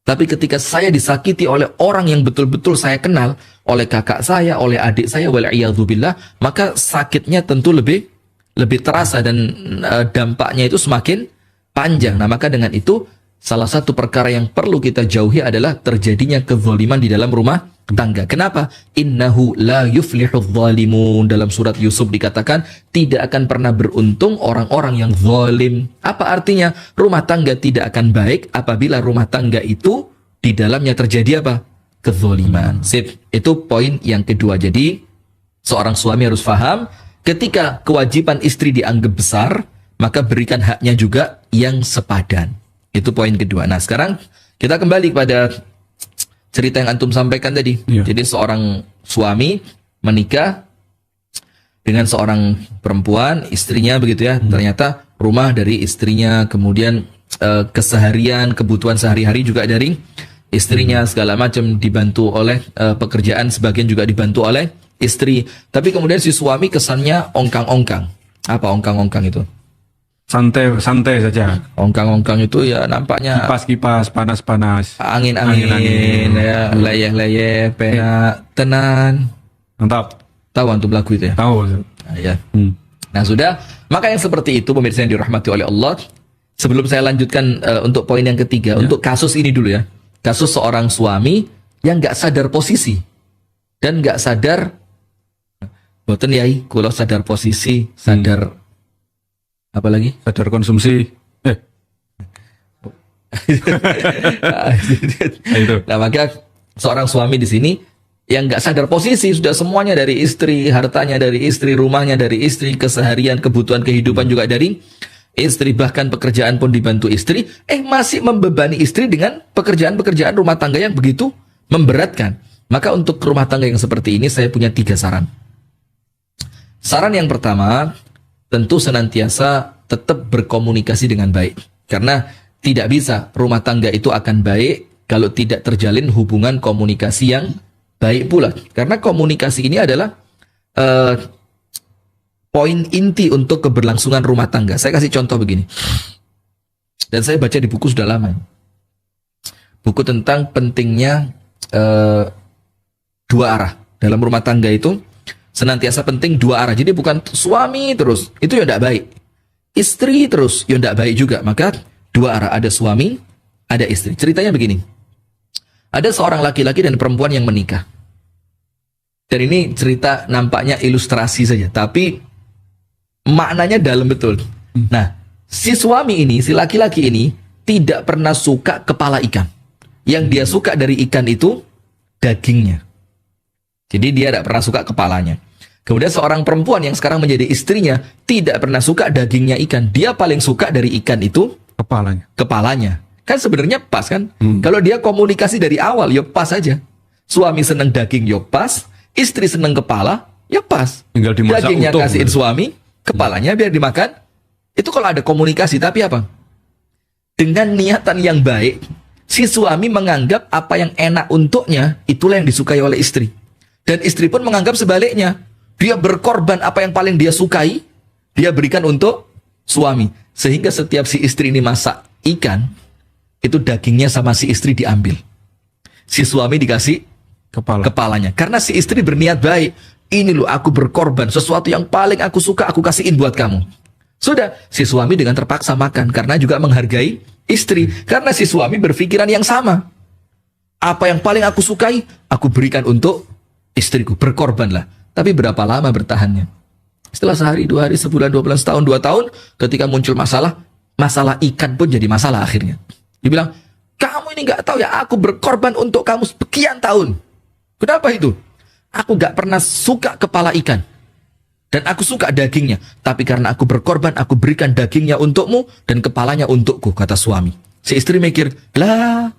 Tapi ketika saya disakiti oleh orang yang betul-betul saya kenal, oleh kakak saya, oleh adik saya, wal'iyadzubillah, maka sakitnya tentu lebih terasa, dan dampaknya itu semakin panjang. Nah, maka dengan itu salah satu perkara yang perlu kita jauhi adalah terjadinya kezaliman di dalam rumah tangga. Kenapa? Innahu la yuflihudz zalimun. Dalam surat Yusuf dikatakan tidak akan pernah beruntung orang-orang yang zalim. Apa artinya? Rumah tangga tidak akan baik apabila rumah tangga itu di dalamnya terjadi apa? Kezaliman. Sip. Itu poin yang kedua. Jadi seorang suami harus paham ketika kewajiban istri dianggap besar, maka berikan haknya juga yang sepadan. Itu poin kedua. Nah, sekarang kita kembali pada cerita yang antum sampaikan tadi. Iya. Jadi seorang suami menikah dengan seorang perempuan, istrinya begitu ya. Ternyata rumah dari istrinya, kemudian keseharian, kebutuhan sehari-hari juga dari istrinya, segala macam dibantu oleh pekerjaan, sebagian juga dibantu oleh istri. Tapi kemudian si suami kesannya ongkang-ongkang. Apa ongkang-ongkang itu? Santai saja. Ongkang-ongkang itu ya nampaknya Kipas-kipas, panas-panas. angin-angin, ya, leyeh-leyeh, pena, tenan. Mantap. Tahu antum lagu itu ya? Tahu. Nah, ya. Nah, sudah. Maka yang seperti itu pemirsa yang dirahmati oleh Allah. Sebelum saya lanjutkan untuk poin yang ketiga, untuk kasus ini dulu ya. Kasus seorang suami yang nggak sadar posisi dan nggak sadar, boten yai, kalau sadar posisi, sadar apa lagi? Sadar konsumsi. Itu. Nah, maka seorang suami di sini yang nggak sadar posisi, sudah semuanya dari istri, hartanya dari istri, rumahnya dari istri, keseharian, kebutuhan kehidupan juga dari istri, bahkan pekerjaan pun dibantu istri, masih membebani istri dengan pekerjaan-pekerjaan rumah tangga yang begitu memberatkan. Maka untuk rumah tangga yang seperti ini saya punya 3 saran. Saran yang pertama, tentu senantiasa tetap berkomunikasi dengan baik. Karena tidak bisa rumah tangga itu akan baik kalau tidak terjalin hubungan komunikasi yang baik pula. Karena komunikasi ini adalah poin inti untuk keberlangsungan rumah tangga. Saya kasih contoh begini. Dan saya baca di buku sudah lama. Buku tentang pentingnya 2 arah. Dalam rumah tangga itu senantiasa penting 2 arah. Jadi bukan suami terus, itu ya tidak baik. Istri terus, ya tidak baik juga. Maka 2 arah, ada suami, ada istri. Ceritanya begini. Ada seorang laki-laki dan perempuan yang menikah. Dan ini cerita nampaknya ilustrasi saja, tapi maknanya dalam betul. Nah, si suami ini, si laki-laki ini tidak pernah suka kepala ikan. Yang dia suka dari ikan itu dagingnya. Jadi dia tidak pernah suka kepalanya. Kemudian seorang perempuan yang sekarang menjadi istrinya tidak pernah suka dagingnya ikan. Dia paling suka dari ikan itu kepalanya. Kan sebenarnya pas kan? Kalau dia komunikasi dari awal, ya pas aja. Suami seneng daging, ya pas. Istri seneng kepala, ya pas. Tinggal dimasak dagingnya utuh. kasihin suami, kepalanya biar dimakan. Itu kalau ada komunikasi. Tapi apa? Dengan niatan yang baik, si suami menganggap apa yang enak untuknya, itulah yang disukai oleh istri. Dan istri pun menganggap sebaliknya. Dia berkorban apa yang paling dia sukai, dia berikan untuk suami. Sehingga setiap si istri ini masak ikan, itu dagingnya sama si istri diambil. Si suami dikasih kepalanya. Karena si istri berniat baik. Ini loh aku berkorban, sesuatu yang paling aku suka aku kasihin buat kamu. Sudah, si suami dengan terpaksa makan. Karena juga menghargai istri. Karena si suami berpikiran yang sama. Apa yang paling aku sukai, aku berikan untuk istriku. Berkorbanlah. Tapi berapa lama bertahannya? Setelah sehari, 2 hari, sebulan, 12 tahun, 2 tahun, ketika muncul masalah ikan pun jadi masalah akhirnya. Dia bilang, kamu ini gak tahu ya, aku berkorban untuk kamu sekian tahun. Kenapa itu? Aku gak pernah suka kepala ikan. Dan aku suka dagingnya. Tapi karena aku berkorban, aku berikan dagingnya untukmu dan kepalanya untukku, kata suami. Si istri mikir, lah,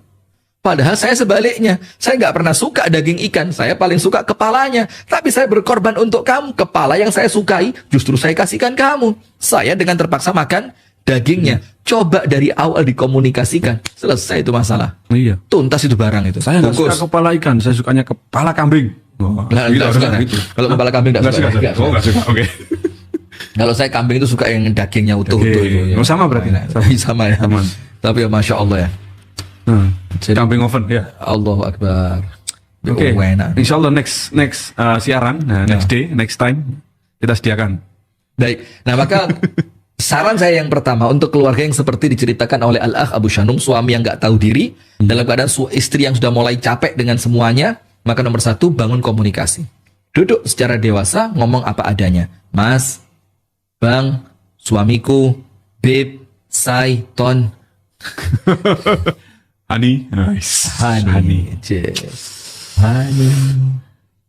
Padahal saya sebaliknya. Saya nggak pernah suka daging ikan. Saya paling suka kepalanya. Tapi saya berkorban untuk kamu. Kepala yang saya sukai justru saya kasihkan kamu. Saya dengan terpaksa makan dagingnya. Coba dari awal dikomunikasikan. Selesai itu masalah. Iya. Tuntas itu barang itu. Saya nggak Bungkus. suka kepala ikan, saya sukanya kepala kambing. Oh, Lah, gitu, nggak suka. harusnya gitu. Kalau kepala kambing nggak suka. Nggak suka. Nggak suka. Oke. Kalau saya kambing itu suka yang dagingnya utuh Oke. itu. Oh, sama berarti. Sama ya. Sama. Tapi ya Masya Allah ya. Kambing oven ya. Allahu Akbar. Oke. Enak. Insya Allah next siaran, next day, next time kita sediakan. Baik. Nah maka saran saya yang pertama untuk keluarga yang seperti diceritakan oleh Al-Akh Abu Shanum, suami yang nggak tahu diri, dalam keadaan istri yang sudah mulai capek dengan semuanya, maka nomor satu, bangun komunikasi. Duduk secara dewasa, ngomong apa adanya. Mas, Bang, suamiku, Beb, Say, Ton, Hani, nice. Hani, Hani,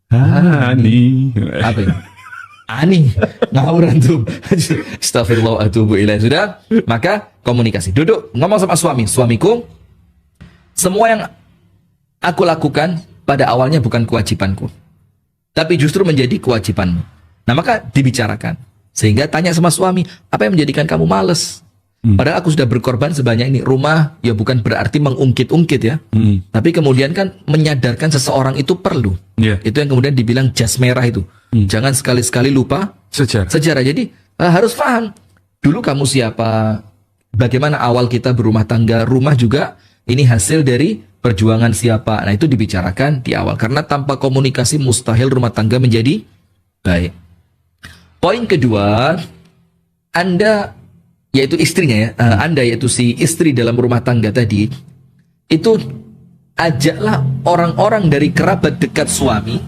Hani. apa ini? Ani, ngawur antum. Astagfirullah atubu ilaih. Sudah, maka komunikasi. Duduk, ngomong sama suami. Suamiku, semua yang aku lakukan pada awalnya bukan kewajibanku, tapi justru menjadi kewajibanmu. Nah, maka dibicarakan. Sehingga tanya sama suami, apa yang menjadikan kamu males? Padahal aku sudah berkorban sebanyak ini. Rumah ya bukan berarti mengungkit-ungkit ya. Tapi kemudian kan menyadarkan seseorang itu perlu. Iya. Itu yang kemudian dibilang jas merah itu. Jangan sekali-sekali lupa sejarah. Jadi harus paham. Dulu kamu siapa? Bagaimana awal kita berumah tangga? Rumah juga ini hasil dari perjuangan siapa? Nah itu dibicarakan di awal. Karena tanpa komunikasi mustahil rumah tangga menjadi baik. Poin kedua, Anda, yaitu istrinya ya, Anda yaitu si istri dalam rumah tangga tadi, itu ajaklah orang-orang dari kerabat dekat suami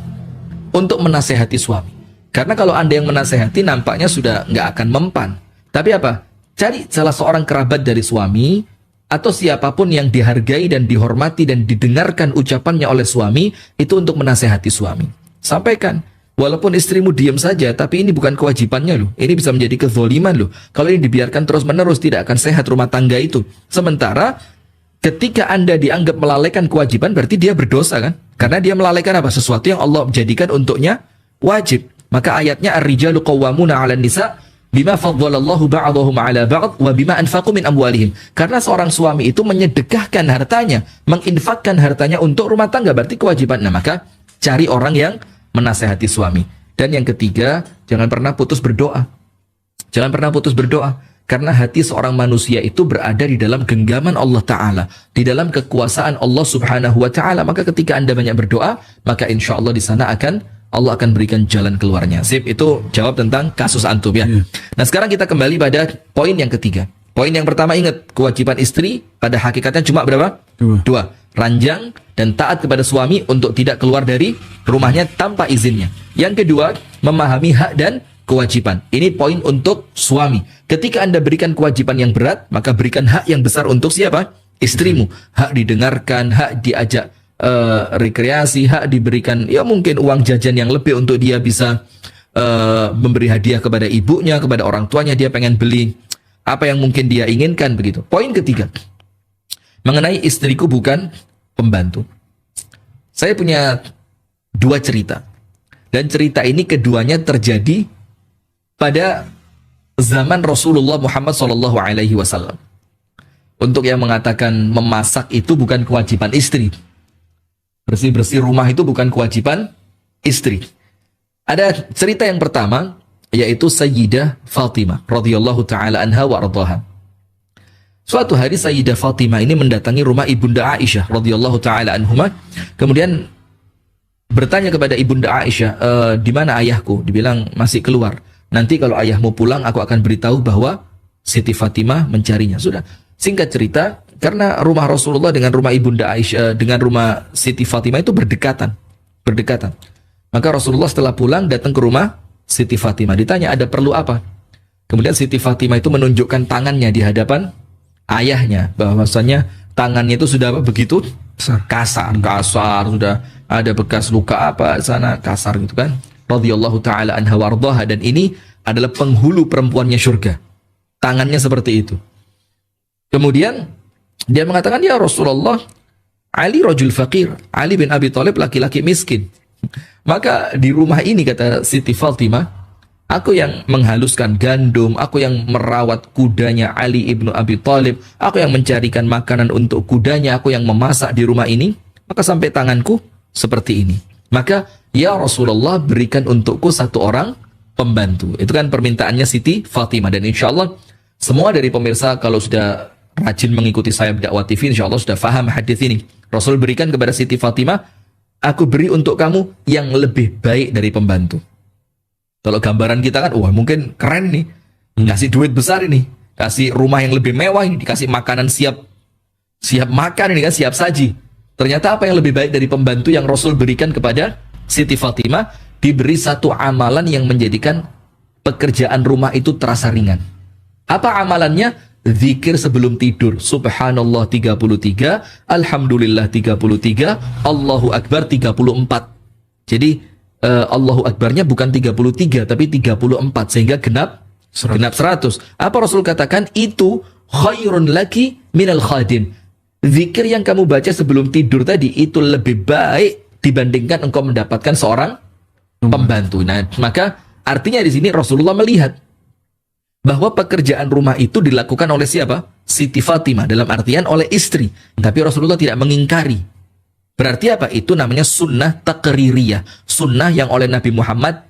untuk menasehati suami. Karena kalau Anda yang menasehati nampaknya sudah nggak akan mempan. Tapi apa? Cari salah seorang kerabat dari suami atau siapapun yang dihargai dan dihormati dan didengarkan ucapannya oleh suami itu untuk menasehati suami. Sampaikan. Walaupun istrimu diam saja, tapi ini bukan kewajibannya loh. Ini bisa menjadi kezoliman loh. Kalau ini dibiarkan terus-menerus, tidak akan sehat rumah tangga itu. Sementara, ketika Anda dianggap melalaikan kewajiban, berarti dia berdosa kan? Karena dia melalaikan apa? Sesuatu yang Allah jadikan untuknya wajib. Maka ayatnya, Ar-rijalu qawwamuna 'alan nisa bima faddalallahu ba'dahum 'ala ba'd wa bima anfaqu min amwalihim. Karena seorang suami itu menyedekahkan hartanya, menginfakkan hartanya untuk rumah tangga, berarti kewajiban. Nah, maka cari orang yang menasehati suami. Dan yang ketiga, jangan pernah putus berdoa. Jangan pernah putus berdoa. Karena hati seorang manusia itu berada di dalam genggaman Allah Ta'ala. Di dalam kekuasaan Allah Subhanahu Wa Ta'ala. Maka ketika Anda banyak berdoa, maka insya Allah di sana Allah akan berikan jalan keluarnya. Sip, itu jawab tentang kasus antum ya. Nah sekarang kita kembali pada poin yang ketiga. Poin yang pertama, ingat, kewajiban istri pada hakikatnya cuma berapa? Dua. Ranjang dan taat kepada suami untuk tidak keluar dari rumahnya tanpa izinnya. Yang kedua, memahami hak dan kewajiban. Ini poin untuk suami. Ketika Anda berikan kewajiban yang berat, maka berikan hak yang besar untuk siapa? Istrimu. Hak didengarkan, hak diajak rekreasi, hak diberikan ya mungkin uang jajan yang lebih untuk dia bisa memberi hadiah kepada ibunya, kepada orang tuanya, dia pengen beli apa yang mungkin dia inginkan begitu. Poin ketiga, mengenai istriku bukan pembantu. Saya punya dua cerita. Dan cerita ini keduanya terjadi pada zaman Rasulullah Muhammad SAW. Untuk yang mengatakan memasak itu bukan kewajiban istri. Bersih-bersih rumah itu bukan kewajiban istri. Ada cerita yang pertama, yaitu Sayyidah Fatimah radhiyallahu taala anha wa ardhaha. Suatu hari Sayyidah Fatimah ini mendatangi rumah Ibunda Aisyah radhiyallahu taala anhuma, kemudian bertanya kepada Ibunda Aisyah, di mana ayahku? Dibilang masih keluar. Nanti kalau ayahmu pulang, aku akan beritahu bahwa Siti Fatimah mencarinya. Sudah. Singkat cerita, karena rumah Rasulullah dengan rumah Ibunda Aisyah, dengan rumah Siti Fatimah itu berdekatan. Maka Rasulullah setelah pulang datang ke rumah Siti Fatimah. Ditanya, ada perlu apa? Kemudian Siti Fatimah itu menunjukkan tangannya di hadapan ayahnya, bahwasanya tangannya itu sudah begitu kasar, sudah ada bekas luka apa sana, kasar gitu kan. Radhiyallahu taala anha wardaha, dan ini adalah penghulu perempuannya surga. Tangannya seperti itu. Kemudian dia mengatakan, ya Rasulullah, Ali rajul faqir, Ali bin Abi Thalib laki-laki miskin. Maka di rumah ini, kata Siti Fatimah, aku yang menghaluskan gandum, aku yang merawat kudanya Ali ibnu Abi Thalib, aku yang mencarikan makanan untuk kudanya, aku yang memasak di rumah ini, maka sampai tanganku seperti ini. Maka, ya Rasulullah, berikan untukku satu orang pembantu. Itu kan permintaannya Siti Fatimah. Dan insya Allah, semua dari pemirsa kalau sudah rajin mengikuti saya dakwah TV, insya Allah sudah faham hadis ini. Rasul berikan kepada Siti Fatimah, aku beri untuk kamu yang lebih baik dari pembantu. Kalau gambaran kita kan, wah mungkin keren nih, kasih duit besar ini, kasih rumah yang lebih mewah ini, dikasih makanan siap makan ini kan, siap saji. Ternyata apa yang lebih baik dari pembantu yang Rasul berikan kepada Siti Fatimah? Diberi satu amalan yang menjadikan pekerjaan rumah itu terasa ringan. Apa amalannya? Zikir sebelum tidur. Subhanallah 33, Alhamdulillah 33, Allahu Akbar 34. Jadi Allahu Akbarnya bukan 33 tapi 34, sehingga genap 100. Apa Rasul katakan? Itu khairun laki minal khadim. Zikir yang kamu baca sebelum tidur tadi itu lebih baik dibandingkan engkau mendapatkan seorang pembantu. Nah, maka artinya di sini Rasulullah melihat bahwa pekerjaan rumah itu dilakukan oleh siapa? Siti Fatimah, dalam artian oleh istri. Tapi Rasulullah tidak mengingkari. Berarti apa? Itu namanya sunnah taqririyah. Sunnah yang oleh Nabi Muhammad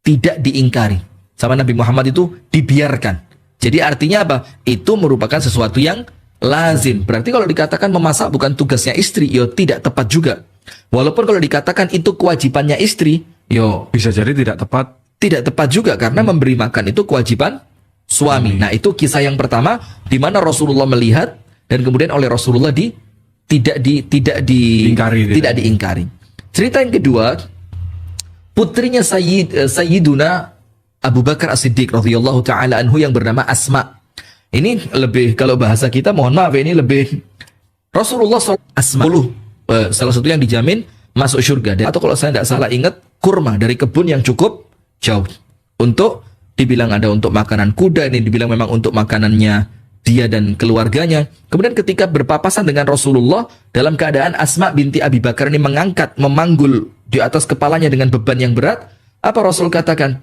tidak diingkari. Sama Nabi Muhammad itu dibiarkan. Jadi artinya apa? Itu merupakan sesuatu yang lazim. Berarti kalau dikatakan memasak bukan tugasnya istri, yo tidak tepat juga. Walaupun kalau dikatakan itu kewajibannya istri, yo Bisa jadi tidak tepat. tidak tepat juga, karena memberi makan itu kewajiban suami. Nah, itu kisah yang pertama di mana Rasulullah melihat dan kemudian oleh Rasulullah tidak diingkari. Cerita yang kedua, putrinya Sayyiduna Abu Bakar As-Siddiq radhiyallahu taala anhu yang bernama Asma. Ini lebih, kalau bahasa kita mohon maaf, ini lebih Rasulullah Asma salah satu yang dijamin masuk surga. Atau kalau saya tidak salah ingat, kurma dari kebun yang cukup jauh. Untuk dibilang ada untuk makanan kuda, ini dibilang memang untuk makanannya dia dan keluarganya. Kemudian ketika berpapasan dengan Rasulullah, dalam keadaan Asma binti Abi Bakar ini memanggul di atas kepalanya dengan beban yang berat, apa Rasul katakan?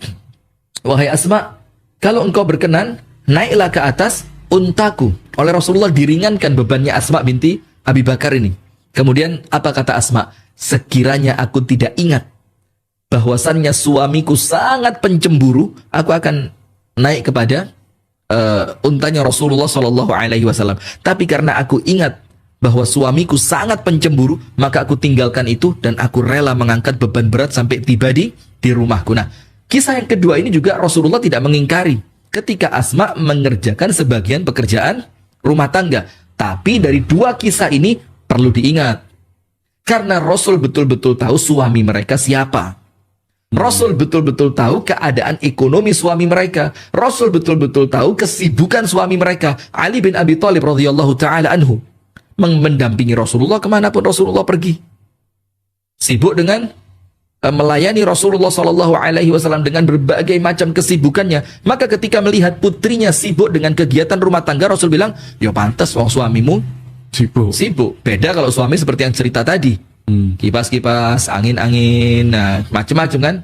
Wahai Asma, kalau engkau berkenan, naiklah ke atas untaku. Oleh Rasulullah diringankan bebannya Asma binti Abi Bakar ini. Kemudian apa kata Asma? Sekiranya aku tidak ingat bahwasannya suamiku sangat pencemburu, aku akan naik kepada untanya Rasulullah Shallallahu Alaihi Wasallam. Tapi karena aku ingat bahwa suamiku sangat pencemburu, maka aku tinggalkan itu dan aku rela mengangkat beban berat sampai tiba di rumahku. Nah, kisah yang kedua ini juga Rasulullah tidak mengingkari ketika Asma mengerjakan sebagian pekerjaan rumah tangga. Tapi dari dua kisah ini perlu diingat, karena Rasul betul-betul tahu suami mereka siapa. Rasul betul-betul tahu keadaan ekonomi suami mereka. Rasul betul-betul tahu kesibukan suami mereka. Ali bin Abi Thalib radhiyallahu taala anhu mendampingi Rasulullah kemanapun Rasulullah pergi. Sibuk dengan melayani Rasulullah Shallallahu Alaihi Wasallam dengan berbagai macam kesibukannya. Maka ketika melihat putrinya sibuk dengan kegiatan rumah tangga, Rasul bilang, ya pantas wong suamimu sibuk. Beda kalau suami seperti yang cerita tadi. Kipas-kipas, angin-angin, nah, macam-macam kan.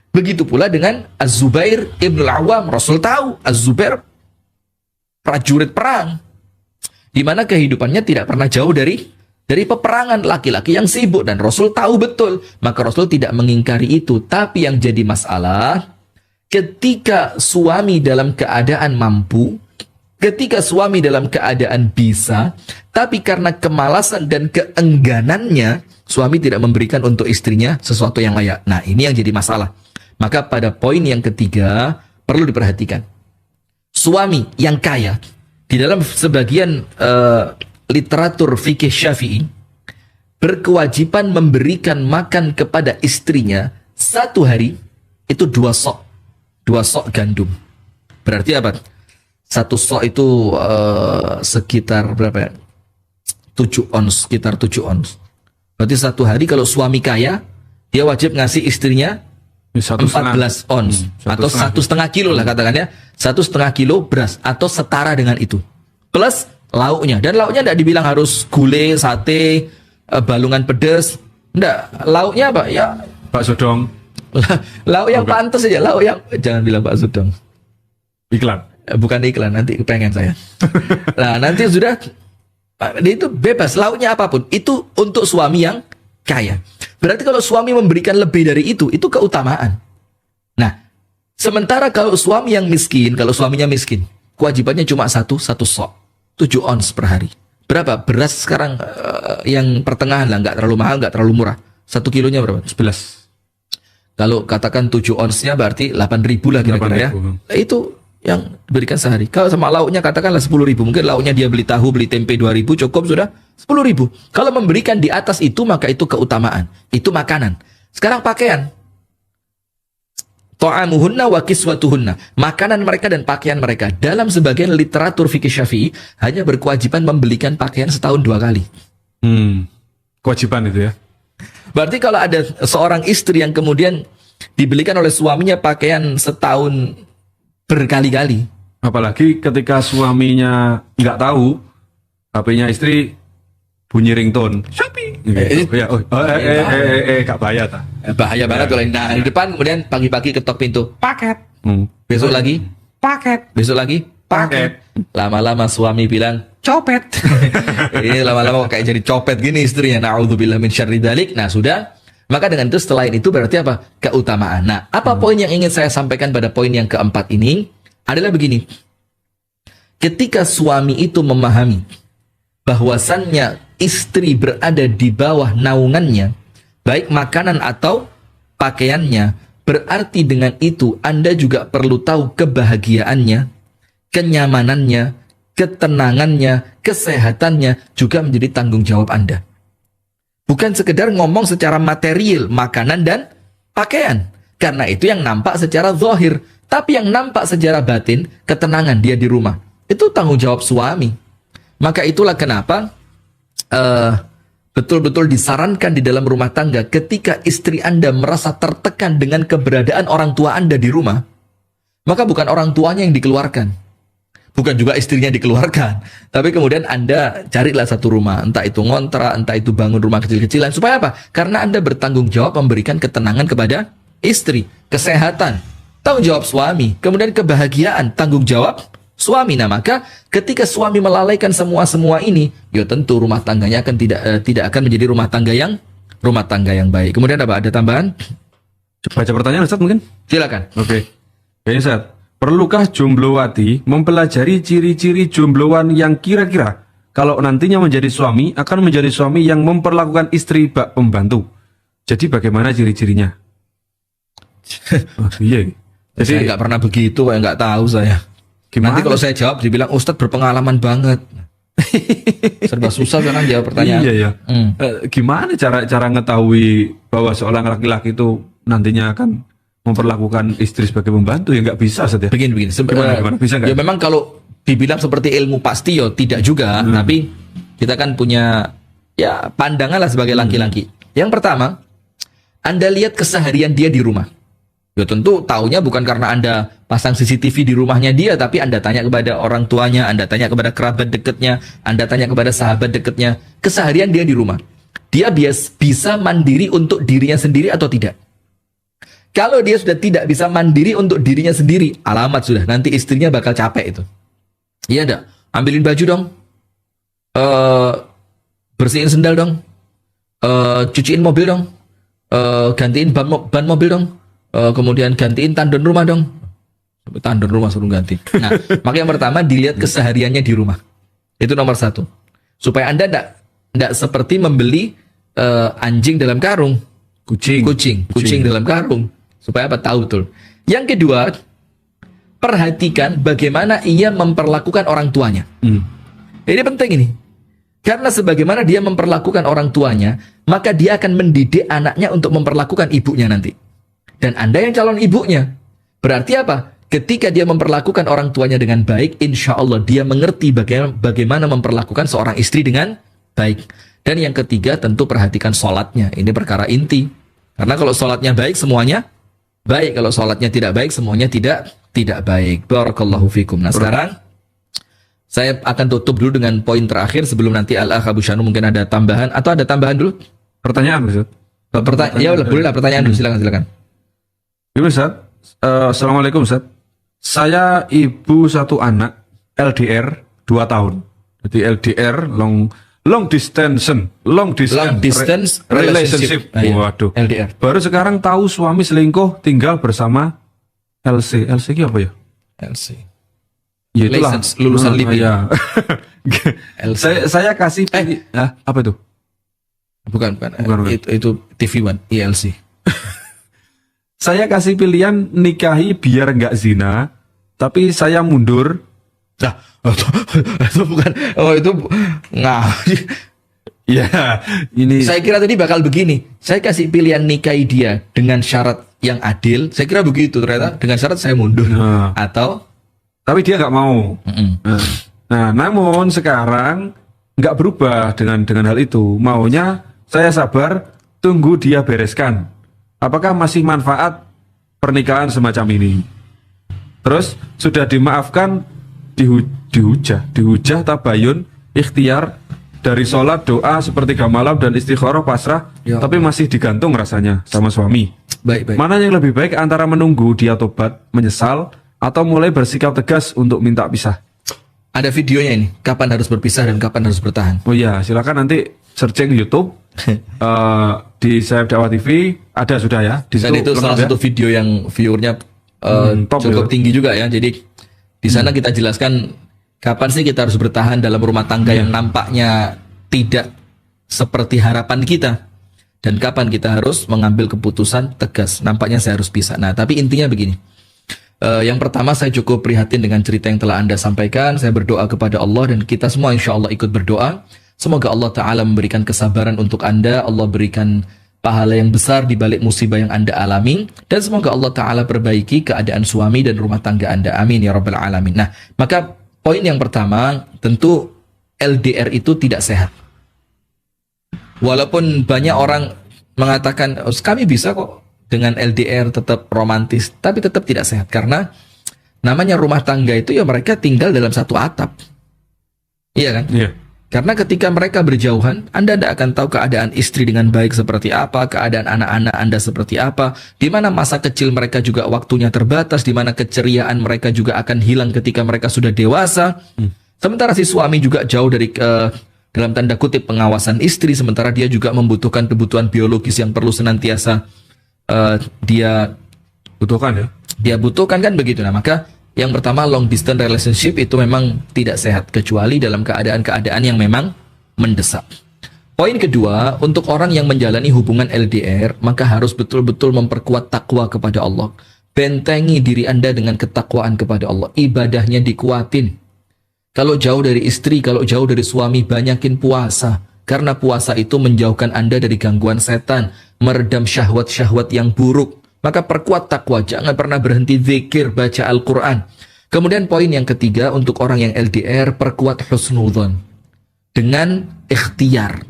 Begitu pula dengan Az-Zubair ibn al-Awwam. Rasul tahu Az-Zubair prajurit perang, di mana kehidupannya tidak pernah jauh dari peperangan, laki-laki yang sibuk, dan Rasul tahu betul. Maka Rasul tidak mengingkari itu. Tapi yang jadi masalah, ketika suami dalam keadaan mampu, ketika suami dalam keadaan bisa, tapi karena kemalasan dan keengganannya, suami tidak memberikan untuk istrinya sesuatu yang layak. Nah, ini yang jadi masalah. Maka pada poin yang ketiga, perlu diperhatikan. Suami yang kaya, di dalam sebagian literatur fikih Syafi'i, berkewajiban memberikan makan kepada istrinya satu hari, itu 2 sok gandum. Berarti apa? 1 sok itu sekitar berapa ya? 7 ons, sekitar 7 ons. Berarti 1 hari kalau suami kaya, dia wajib ngasih istrinya 14 ons atau 1,5 kilo lah katakan ya, 1,5 kilo beras atau setara dengan itu, plus lauknya. Dan lauknya tidak dibilang harus gulai, sate, balungan pedas. Enggak, lauknya apa? Ya bakso dong, lauk yang pantas aja, lauk yang jangan bilang bakso dong. iklan. Bukan iklan, nanti pengen saya. Nah, nanti sudah dia itu bebas lauknya apapun. Itu untuk suami yang kaya. Berarti kalau suami memberikan lebih dari itu keutamaan. Nah, sementara kalau suami yang miskin, kalau suaminya miskin, kewajibannya cuma satu sok, 7 ons per hari. Berapa? Beras sekarang yang pertengahan lah, nggak terlalu mahal, nggak terlalu murah. 1 kilonya berapa? 11. Kalau katakan 7 onsnya berarti 8.000 lah kira-kira ya. 8.000. Itu yang diberikan sehari. Kalau sama lauknya katakanlah 10.000. Mungkin lauknya dia beli tahu, beli tempe 2.000, cukup sudah 10.000. Kalau memberikan di atas itu maka itu keutamaan. Itu makanan. Sekarang pakaian. Ta'amuhunna wa kiswatuhunna. Makanan mereka dan pakaian mereka. Dalam sebagian literatur fikih Syafi'i hanya berkewajiban membelikan pakaian setahun 2 kali. Kewajiban itu ya. Berarti kalau ada seorang istri yang kemudian dibelikan oleh suaminya pakaian setahun berkali-kali. Apalagi ketika suaminya nggak tahu, HP-nya istri bunyi ringtone. Shopee. Gitu. Gak bahaya ta. Bahaya banget kalau nah, di depan kemudian pagi-pagi ketok pintu. Paket. Besok lagi. Paket. Besok lagi. Paket. Lama-lama suami bilang copet. Ini lama-lama kayak jadi copet gini istrinya. Na'udzubillah min syarri dzalik. Nah, sudah. Maka dengan itu selain itu berarti apa? Keutamaan. Nah, apa poin yang ingin saya sampaikan pada poin yang keempat ini adalah begini. Ketika suami itu memahami bahwasannya istri berada di bawah naungannya, baik makanan atau pakaiannya, berarti dengan itu Anda juga perlu tahu kebahagiaannya, kenyamanannya, ketenangannya, kesehatannya juga menjadi tanggung jawab Anda. Bukan sekedar ngomong secara material, makanan dan pakaian. Karena itu yang nampak secara zahir. Tapi yang nampak secara batin, ketenangan dia di rumah. Itu tanggung jawab suami. Maka itulah kenapa betul-betul disarankan di dalam rumah tangga ketika istri Anda merasa tertekan dengan keberadaan orang tua Anda di rumah, maka bukan orang tuanya yang dikeluarkan. Bukan juga istrinya dikeluarkan. Tapi kemudian Anda carilah satu rumah. Entah itu ngontrak, entah itu bangun rumah kecil-kecilan. Supaya apa? Karena Anda bertanggung jawab memberikan ketenangan kepada istri. Kesehatan, tanggung jawab suami. Kemudian kebahagiaan, tanggung jawab suami. Nah, maka ketika suami melalaikan semua ini, ya tentu rumah tangganya akan tidak akan menjadi rumah tangga yang baik. Kemudian apa? Ada tambahan? Baca pertanyaan Ustaz mungkin? Silakan. Oke. Kayaknya Ustaz. Perlukah jomblowati mempelajari ciri-ciri jomblowan yang kira-kira kalau nantinya menjadi suami akan menjadi suami yang memperlakukan istri bak pembantu? Jadi bagaimana ciri-cirinya? Iya. Jadi Saya nggak pernah begitu, kayak nggak tahu saya. Gimana? Nanti kalau saya jawab dibilang Ustadz berpengalaman banget. Serba susah sekarang jawab pertanyaan. Iya ya. Gimana cara ngetahui bahwa seorang laki-laki itu nantinya akan memperlakukan istri sebagai pembantu? Ya nggak bisa saja. Begini. Gimana? Bisa nggak? Ya memang kalau dibilang seperti ilmu pasti ya tidak juga. Tapi kita kan punya ya pandangan lah sebagai laki-laki. Yang pertama, Anda lihat keseharian dia di rumah. Ya tentu taunya bukan karena Anda pasang CCTV di rumahnya dia, tapi Anda tanya kepada orang tuanya, Anda tanya kepada kerabat dekatnya, Anda tanya kepada sahabat dekatnya, keseharian dia di rumah. Dia bisa mandiri untuk dirinya sendiri atau tidak? Kalau dia sudah tidak bisa mandiri untuk dirinya sendiri, alamat sudah, nanti istrinya bakal capek itu. Iya enggak? Ambilin baju dong. Bersihin sendal dong. Cuciin mobil dong. Gantiin ban mobil dong. Kemudian gantiin tandon rumah dong. Tandon rumah suruh ganti. Nah, maka yang pertama dilihat kesehariannya di rumah. Itu nomor 1. Supaya Anda tidak seperti membeli anjing dalam karung. Kucing dalam karung. Supaya apa? Tahu betul. Yang kedua, perhatikan bagaimana ia memperlakukan orang tuanya. Ini penting ini. Karena sebagaimana dia memperlakukan orang tuanya, maka dia akan mendidik anaknya untuk memperlakukan ibunya nanti. Dan Anda yang calon ibunya. Berarti apa? Ketika dia memperlakukan orang tuanya dengan baik, insya Allah dia mengerti bagaimana memperlakukan seorang istri dengan baik. Dan yang ketiga tentu perhatikan sholatnya. Ini perkara inti. Karena kalau sholatnya baik, semuanya baik. Kalau sholatnya tidak baik, semuanya tidak baik. Barakallahu fikum. Nah sekarang, Saya akan tutup dulu dengan poin terakhir sebelum nanti Al-Akh Abu Syanu mungkin ada tambahan atau ada tambahan dulu? Pertanyaan, Ustaz. Ya boleh lah pertanyaan dulu, silakan. Ini Ustaz, Assalamualaikum Ustaz. Saya ibu satu anak, LDR 2 tahun. Jadi LDR long distance relationship. Iya. Waduh. LDR. Baru sekarang tahu suami selingkuh tinggal bersama LC. LC itu apa ya? LC. Ya itulah. Lulusan LIPI. Ya. LC. saya kasih apa itu? Bukan. Itu TV One, ILC. Saya kasih pilihan nikahi biar nggak zina, tapi saya mundur. Nah, itu bukan. Oh, itu Ya, ini Saya kira tadi bakal begini. Saya kasih pilihan nikahi dia dengan syarat yang adil. Saya kira begitu, ternyata dengan syarat saya mundur. Atau tapi dia nggak mau. Nah, namun sekarang nggak berubah dengan hal itu. Maunya saya sabar, tunggu dia bereskan. Apakah masih manfaat pernikahan semacam ini? Terus sudah dimaafkan, dihujah, tabayun, ikhtiar dari sholat, doa, sepertiga malam dan istikharah pasrah, Ya. tapi masih digantung rasanya sama suami. baik. Mana yang lebih baik antara menunggu dia tobat, menyesal, atau mulai bersikap tegas untuk minta pisah? Ada videonya ini. Kapan harus berpisah dan kapan harus bertahan. Oh iya, silakan nanti searching YouTube di Sayap Dakwah TV ada sudah ya. Di Dan itu lengkap salah ya. satu video yang viewernya top cukup ya. tinggi juga ya. Jadi di sana kita jelaskan kapan sih kita harus bertahan dalam rumah tangga yang nampaknya tidak seperti harapan kita, dan kapan kita harus mengambil keputusan tegas. Nampaknya saya harus pisah. Nah, tapi intinya begini. Yang pertama, saya cukup prihatin dengan cerita yang telah Anda sampaikan. Saya berdoa kepada Allah dan kita semua insya Allah ikut berdoa. Semoga Allah Ta'ala memberikan kesabaran untuk Anda. Allah berikan pahala yang besar di balik musibah yang Anda alami. Dan semoga Allah Ta'ala perbaiki keadaan suami dan rumah tangga Anda. Amin ya Rabbal Alamin. Nah, maka poin yang pertama, tentu LDR itu tidak sehat. Walaupun banyak orang mengatakan, oh, kami bisa kok dengan LDR tetap romantis, tapi tetap tidak sehat. Karena namanya rumah tangga itu ya mereka tinggal dalam satu atap. Iya kan? Iya. Karena ketika mereka berjauhan, Anda tidak akan tahu keadaan istri dengan baik seperti apa, keadaan anak-anak Anda seperti apa, di mana masa kecil mereka juga waktunya terbatas, di mana keceriaan mereka juga akan hilang ketika mereka sudah dewasa. Sementara si suami juga jauh dari dalam tanda kutip pengawasan istri, sementara dia juga membutuhkan kebutuhan biologis yang perlu senantiasa dia butuhkan kan begitu. Nah, maka yang pertama, long distance relationship itu memang tidak sehat kecuali dalam keadaan-keadaan yang memang mendesak. Poin kedua, untuk orang yang menjalani hubungan LDR, maka harus betul-betul memperkuat takwa kepada Allah. Bentengi diri Anda dengan ketakwaan kepada Allah. Ibadahnya dikuatin. Kalau jauh dari istri, kalau jauh dari suami, banyakin puasa. Karena puasa itu menjauhkan Anda dari gangguan setan, meredam syahwat-syahwat yang buruk. Maka perkuat takwa, jangan pernah berhenti zikir, baca Al-Quran. Kemudian poin yang ketiga, untuk orang yang LDR, perkuat husnudzon dengan ikhtiar.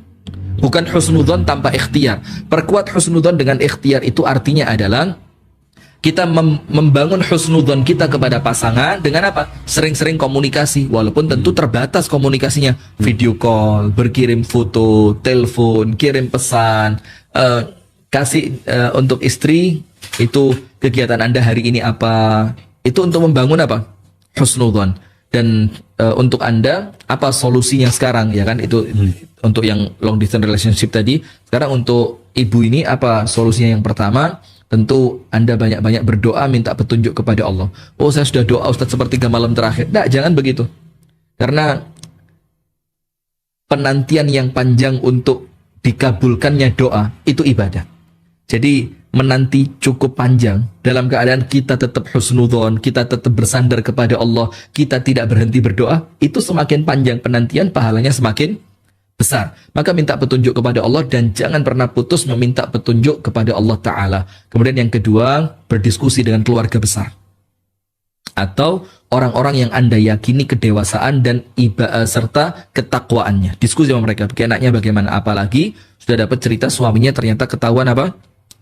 Bukan husnudzon tanpa ikhtiar. Perkuat husnudzon dengan ikhtiar itu artinya adalah kita membangun husnudzon kita kepada pasangan dengan apa? Sering-sering komunikasi, walaupun tentu terbatas komunikasinya. Video call, berkirim foto, telepon, kirim pesan, kasih untuk istri itu kegiatan Anda hari ini apa? Itu untuk membangun apa? Husnudzon. Dan untuk Anda apa solusinya sekarang, ya kan? Itu untuk yang long distance relationship tadi. Sekarang untuk ibu ini apa solusinya? Yang pertama, tentu Anda banyak-banyak berdoa, minta petunjuk kepada Allah. Oh, saya sudah doa Ustadz sepertiga malam terakhir. Nah, jangan begitu. Karena penantian yang panjang untuk dikabulkannya doa itu ibadah. Jadi menanti cukup panjang dalam keadaan kita tetap husnudzon, kita tetap bersandar kepada Allah, kita tidak berhenti berdoa, itu semakin panjang penantian, pahalanya semakin besar. Maka minta petunjuk kepada Allah dan jangan pernah putus meminta petunjuk kepada Allah Ta'ala. Kemudian yang kedua, berdiskusi dengan keluarga besar atau orang-orang yang Anda yakini kedewasaan dan serta ketakwaannya. Diskusi sama mereka, anaknya bagaimana, apalagi sudah dapat cerita suaminya ternyata ketahuan apa?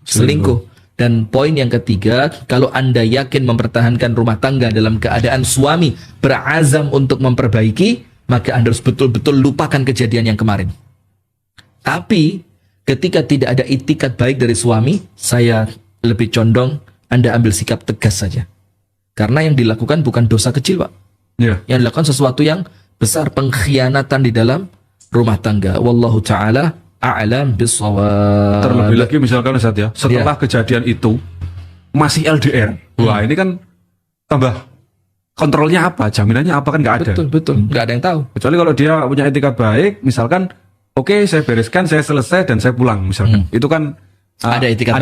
Selingkuh. Dan poin yang ketiga, kalau Anda yakin mempertahankan rumah tangga dalam keadaan suami berazam untuk memperbaiki, maka Anda harus betul-betul lupakan kejadian yang kemarin. Tapi ketika tidak ada itikat baik dari suami, saya lebih condong Anda ambil sikap tegas saja. Karena yang dilakukan bukan dosa kecil, Pak. Ya. Yang dilakukan sesuatu yang besar, pengkhianatan di dalam rumah tangga. Wallahu ta'ala a'lam bissawab. Terlebih lagi misalkan Ustaz ya, setelah kejadian itu masih LDR. Wah, ini kan tambah kontrolnya apa? Jaminannya apa kan nggak ada. Betul. Nggak ada yang tahu. Kecuali kalau dia punya etikat baik, misalkan oke, saya bereskan, saya selesai dan saya pulang misalkan. Itu kan Ada etikat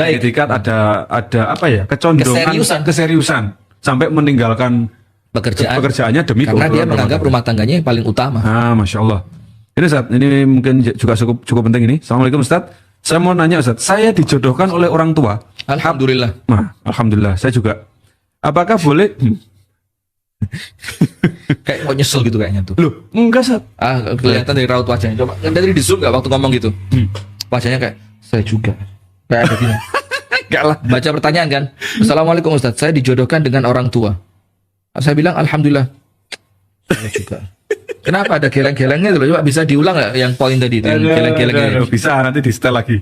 baik. ada apa ya? Kecondongan, keseriusan sampai meninggalkan pekerjaannya demi karena dia keuntungan menganggap rumah tangganya yang paling utama. Masya Allah. Ini Ustaz, ini mungkin juga cukup penting ini. Assalamualaikum Ustaz. Saya mau nanya Ustaz, saya dijodohkan oleh orang tua. Alhamdulillah. Alhamdulillah, saya juga. Apakah boleh? Kayak mau nyesel gitu kayaknya tuh. Loh, enggak Ustaz. Kelihatan dari raut wajahnya. Coba dari di zoom nggak waktu ngomong gitu? Wajahnya kayak saya juga. Kayak ada gini. Enggak lah. Baca pertanyaan kan. Assalamualaikum Ustaz, saya dijodohkan dengan orang tua. Saya bilang alhamdulillah. Saya juga. Kenapa ada geleng-gelengnya dulu? Coba bisa diulang nggak yang poin tadi? Geleng-gelengnya. Bisa, nanti di setel lagi.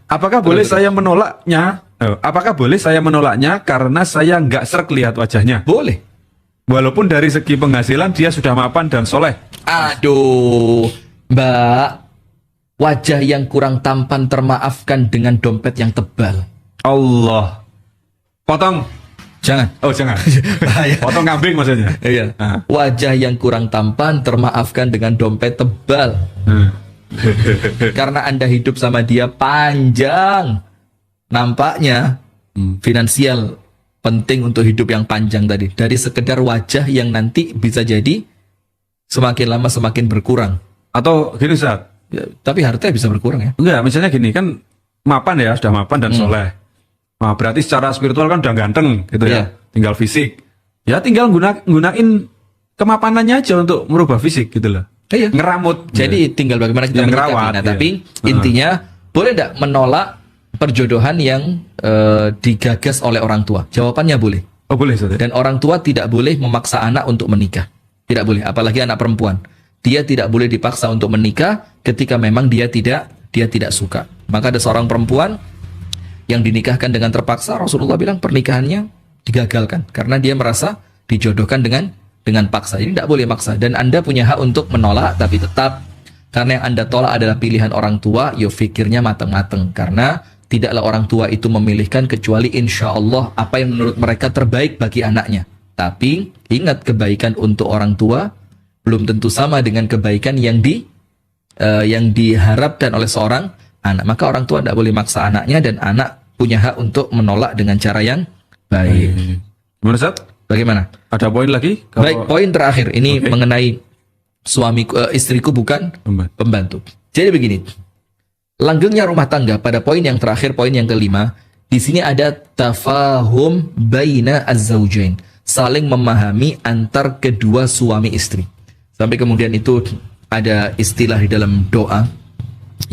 Apakah boleh saya menolaknya? Apakah boleh saya menolaknya karena saya nggak srek lihat wajahnya? Boleh. Walaupun dari segi penghasilan dia sudah mapan dan soleh. Aduh, Mbak. Wajah yang kurang tampan termaafkan dengan dompet yang tebal. Allah. Potong. Jangan. Oh, jangan. Bahaya. Potong kambing maksudnya. Iya. Wajah yang kurang tampan termaafkan dengan dompet tebal. Karena Anda hidup sama dia panjang. Nampaknya finansial penting untuk hidup yang panjang tadi. Dari sekedar wajah yang nanti bisa jadi semakin lama semakin berkurang. Atau gini Ustaz. Ya, tapi hartanya bisa berkurang ya. Enggak, misalnya gini kan mapan ya, sudah mapan dan soleh. Nah, berarti secara spiritual kan udah ganteng gitu ya. Tinggal fisik. Ya tinggal gunain kemapanannya aja untuk merubah fisik gitu loh. Iya. Ngeramut. Jadi tinggal bagaimana kita menyikapi. Ngerawat, Nah, tapi intinya boleh tidak menolak perjodohan yang digagas oleh orang tua? Jawabannya boleh. Oh, boleh Ustaz. Dan orang tua tidak boleh memaksa anak untuk menikah. Tidak boleh, apalagi anak perempuan. Dia tidak boleh dipaksa untuk menikah ketika memang dia tidak suka. Maka ada seorang perempuan yang dinikahkan dengan terpaksa, Rasulullah bilang pernikahannya digagalkan karena dia merasa dijodohkan dengan paksa. Jadi tidak boleh maksa, dan Anda punya hak untuk menolak, tapi tetap karena yang Anda tolak adalah pilihan orang tua, yo fikirnya matang-matang, karena tidaklah orang tua itu memilihkan kecuali insya Allah apa yang menurut mereka terbaik bagi anaknya. Tapi ingat, kebaikan untuk orang tua belum tentu sama dengan kebaikan yang diharapkan oleh seorang anak. Maka orang tua tidak boleh maksa anaknya, dan anak punya hak untuk menolak dengan cara yang baik. Gimana Ustaz? Bagaimana? Ada poin lagi? Baik, poin terakhir ini mengenai istriku bukan pembantu. Jadi begini, langgengnya rumah tangga pada poin yang terakhir, poin yang kelima, di sini ada tafahum baina az-zaujain, saling memahami antar kedua suami istri. Sampai kemudian itu ada istilah di dalam doa,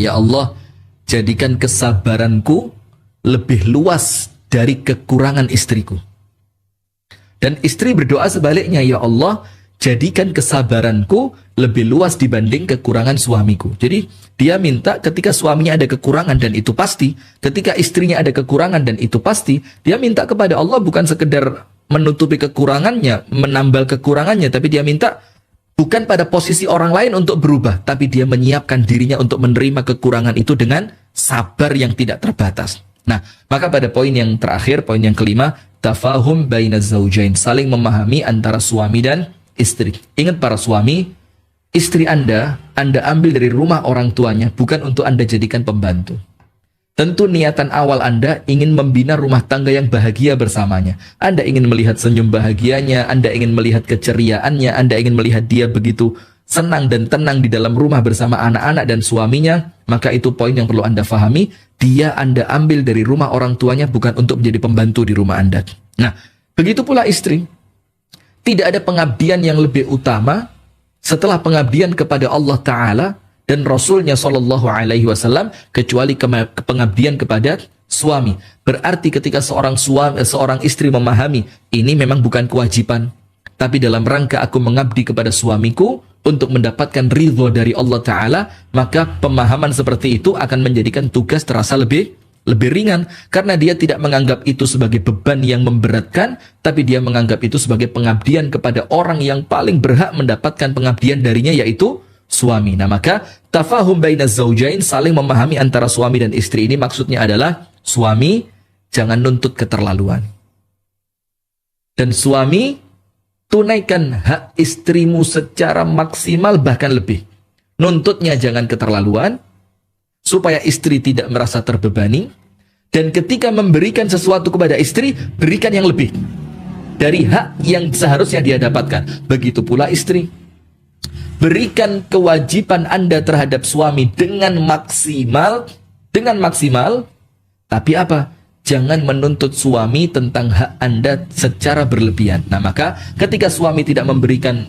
ya Allah, jadikan kesabaranku lebih luas dari kekurangan istriku. Dan istri berdoa sebaliknya, ya Allah, jadikan kesabaranku lebih luas dibanding kekurangan suamiku. Jadi dia minta ketika suaminya ada kekurangan dan itu pasti, ketika istrinya ada kekurangan dan itu pasti, dia minta kepada Allah bukan sekedar menutupi kekurangannya, menambal kekurangannya, tapi dia minta bukan pada posisi orang lain untuk berubah, tapi dia menyiapkan dirinya untuk menerima kekurangan itu dengan sabar yang tidak terbatas. Nah, maka pada poin yang terakhir, poin yang kelima, tafahum bainaz zaujain, saling memahami antara suami dan istri. Ingat para suami, istri Anda ambil dari rumah orang tuanya bukan untuk Anda jadikan pembantu. Tentu niatan awal Anda ingin membina rumah tangga yang bahagia bersamanya. Anda ingin melihat senyum bahagianya, Anda ingin melihat keceriaannya, Anda ingin melihat dia begitu senang dan tenang di dalam rumah bersama anak-anak dan suaminya. Maka itu poin yang perlu Anda fahami. Dia Anda ambil dari rumah orang tuanya bukan untuk menjadi pembantu di rumah Anda. Nah, begitu pula istri. Tidak ada pengabdian yang lebih utama setelah pengabdian kepada Allah Ta'ala dan Rasulnya Sallallahu Alaihi Wasallam kecuali pengabdian kepada suami. Berarti ketika seorang istri memahami ini memang bukan kewajiban, tapi dalam rangka aku mengabdi kepada suamiku untuk mendapatkan ridho dari Allah Ta'ala, maka pemahaman seperti itu akan menjadikan tugas terasa lebih ringan, karena dia tidak menganggap itu sebagai beban yang memberatkan, tapi dia menganggap itu sebagai pengabdian kepada orang yang paling berhak mendapatkan pengabdian darinya, yaitu suami. Nah, maka tafahum baina zaujain, saling memahami antara suami dan istri ini maksudnya adalah suami jangan nuntut keterlaluan, dan suami tunaikan hak istrimu secara maksimal, bahkan lebih. Nuntutnya jangan keterlaluan supaya istri tidak merasa terbebani, dan ketika memberikan sesuatu kepada istri, berikan yang lebih dari hak yang seharusnya dia dapatkan. Begitu pula istri, berikan kewajiban Anda terhadap suami dengan maksimal, tapi apa? Jangan menuntut suami tentang hak Anda secara berlebihan. Nah, maka ketika suami tidak memberikan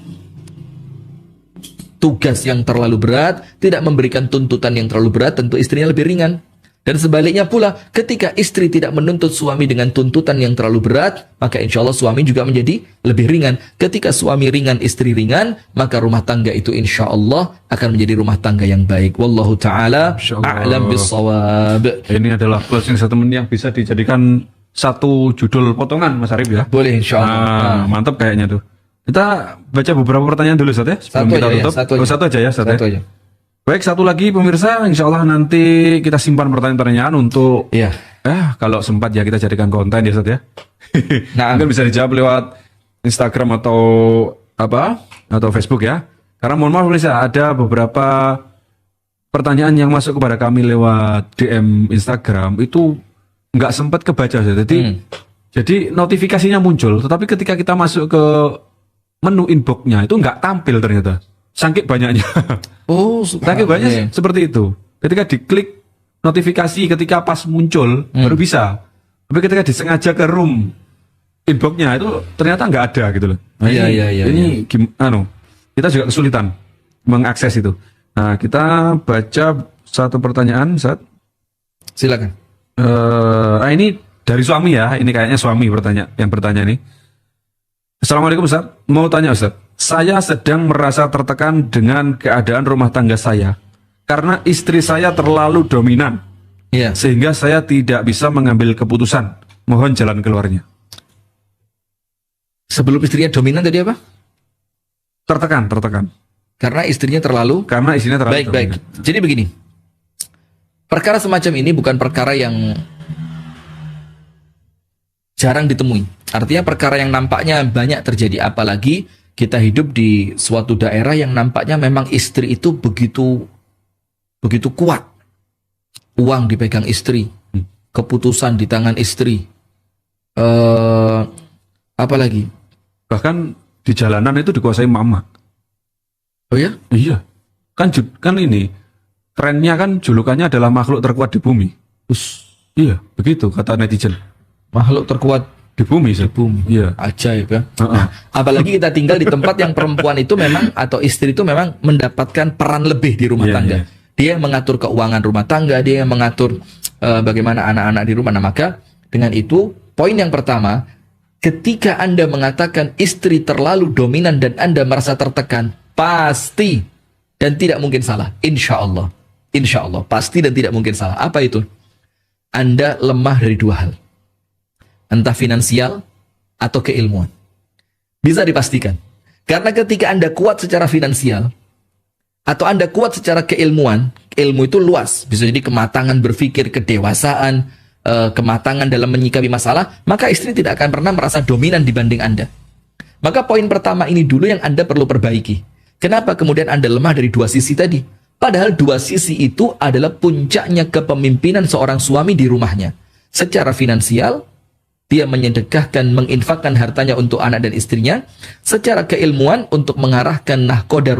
tugas yang terlalu berat, tidak memberikan tuntutan yang terlalu berat, tentu istrinya lebih ringan. Dan sebaliknya pula, ketika istri tidak menuntut suami dengan tuntutan yang terlalu berat, maka insya Allah suami juga menjadi lebih ringan. Ketika suami ringan, istri ringan, maka rumah tangga itu insya Allah akan menjadi rumah tangga yang baik. Wallahu ta'ala a'lam bissawab. Ini adalah closing statement yang bisa dijadikan satu judul potongan, Mas Arif ya. Boleh insya Allah. Mantap kayaknya tuh. Kita baca beberapa pertanyaan dulu Ustaz ya, sebelum kita tutup. Satu aja ya Ustaz ya. Satu aja. Baik, satu lagi pemirsa, insya Allah nanti kita simpan pertanyaan-pertanyaan untuk kalau sempat ya kita jadikan konten ya Ustaz ya. Nah, mungkin bisa dijawab lewat Instagram atau Facebook ya. Karena mohon maaf pemirsa, ada beberapa pertanyaan yang masuk kepada kami lewat DM Instagram itu nggak sempat kebaca Ustaz. Jadi notifikasinya muncul, tetapi ketika kita masuk ke menu inbox-nya itu nggak tampil ternyata. Saking banyaknya. Oh, saking banyak seperti itu. Ketika diklik notifikasi ketika pas muncul baru bisa. Tapi ketika disengaja ke room inbox-nya itu ternyata nggak ada gitu loh. Nah, ini kita juga kesulitan mengakses itu. Nah, kita baca satu pertanyaan, Ustaz. Silakan. Ini dari suami ya. Ini kayaknya suami yang bertanya ini. Assalamualaikum Ustaz. Mau tanya Ustaz. Saya sedang merasa tertekan dengan keadaan rumah tangga saya karena istri saya terlalu dominan, sehingga saya tidak bisa mengambil keputusan. Mohon jalan keluarnya. Sebelum istrinya dominan tadi apa? Tertekan. Karena istrinya terlalu. Baik. dominan. Jadi begini, perkara semacam ini bukan perkara yang jarang ditemui. Artinya perkara yang nampaknya banyak terjadi, apalagi kita hidup di suatu daerah yang nampaknya memang istri itu begitu kuat. Uang dipegang istri, keputusan di tangan istri. Apalagi? Bahkan di jalanan itu dikuasai mama. Oh ya? Iya. Kan ini trennya kan julukannya adalah makhluk terkuat di bumi. Iya, begitu kata netizen. Makhluk terkuat di bumi, Iya. Ajaib ya. Apalagi kita tinggal di tempat yang perempuan itu memang, atau istri itu memang mendapatkan peran lebih di rumah tangga. Dia yang mengatur keuangan rumah tangga, dia yang mengatur bagaimana anak-anak di rumah. Nah, maka dengan itu, poin yang pertama, ketika Anda mengatakan istri terlalu dominan dan Anda merasa tertekan, pasti dan tidak mungkin salah. Insya Allah, pasti dan tidak mungkin salah. Apa itu? Anda lemah dari dua hal. Entah finansial atau keilmuan. Bisa dipastikan. Karena ketika Anda kuat secara finansial, atau Anda kuat secara keilmuan, ilmu itu luas. Bisa jadi kematangan berpikir, kedewasaan, kematangan dalam menyikapi masalah, maka istri tidak akan pernah merasa dominan dibanding Anda. Maka poin pertama ini dulu yang Anda perlu perbaiki. Kenapa kemudian Anda lemah dari dua sisi tadi? Padahal dua sisi itu adalah puncaknya kepemimpinan seorang suami di rumahnya. Secara finansial, dia menyedekahkan, menginfakkan hartanya untuk anak dan istrinya. Secara keilmuan, untuk mengarahkan nahkoda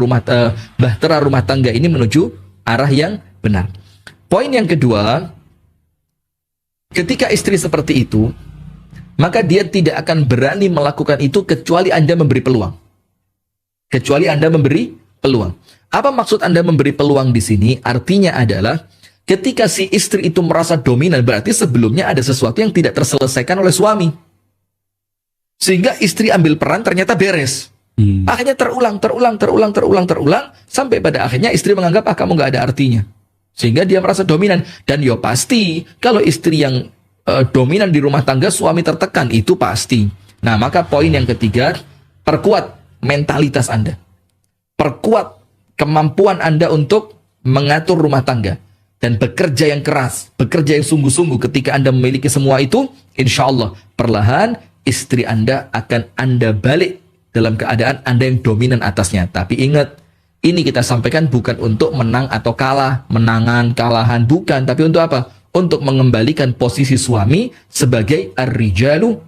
bahtera rumah tangga ini menuju arah yang benar. Poin yang kedua, ketika istri seperti itu, maka dia tidak akan berani melakukan itu kecuali Anda memberi peluang. Kecuali Anda memberi peluang. Apa maksud Anda memberi peluang di sini? Artinya adalah Ketika si istri itu merasa dominan, berarti sebelumnya ada sesuatu yang tidak terselesaikan oleh suami. Sehingga istri ambil peran ternyata beres. Akhirnya terulang, sampai pada akhirnya istri menganggap, kamu nggak ada artinya. Sehingga dia merasa dominan. Dan yo pasti, kalau istri yang dominan di rumah tangga, suami tertekan, itu pasti. Nah, maka poin yang ketiga, perkuat mentalitas Anda. Perkuat kemampuan Anda untuk mengatur rumah tangga. Dan bekerja yang keras, bekerja yang sungguh-sungguh. Ketika Anda memiliki semua itu, insya Allah perlahan istri Anda akan Anda balik dalam keadaan Anda yang dominan atasnya. Tapi ingat, ini kita sampaikan bukan untuk menang atau kalah, menangan, kalahan, bukan. Tapi untuk apa? Untuk mengembalikan posisi suami sebagai ar-rijalu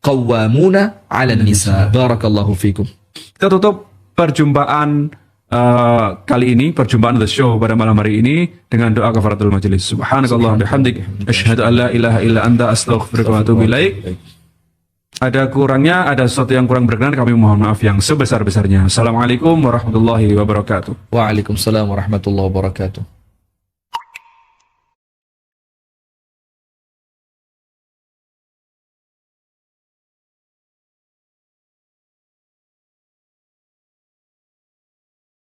qawwamuna 'alan nisa. Barakallahu fikum. Kita tutup perjumpaan kali ini, perjumpaan The Show pada malam hari ini dengan doa kafaratul majelis. Subhanakallah bihamdik, asyhadu an la ilaha illa anta, astaghfiruka wa atubu ilaik. Ada kurangnya, ada sesuatu yang kurang berkenan, kami mohon maaf yang sebesar-besarnya. Assalamualaikum warahmatullahi wabarakatuh. Waalaikumsalam warahmatullahi wabarakatuh.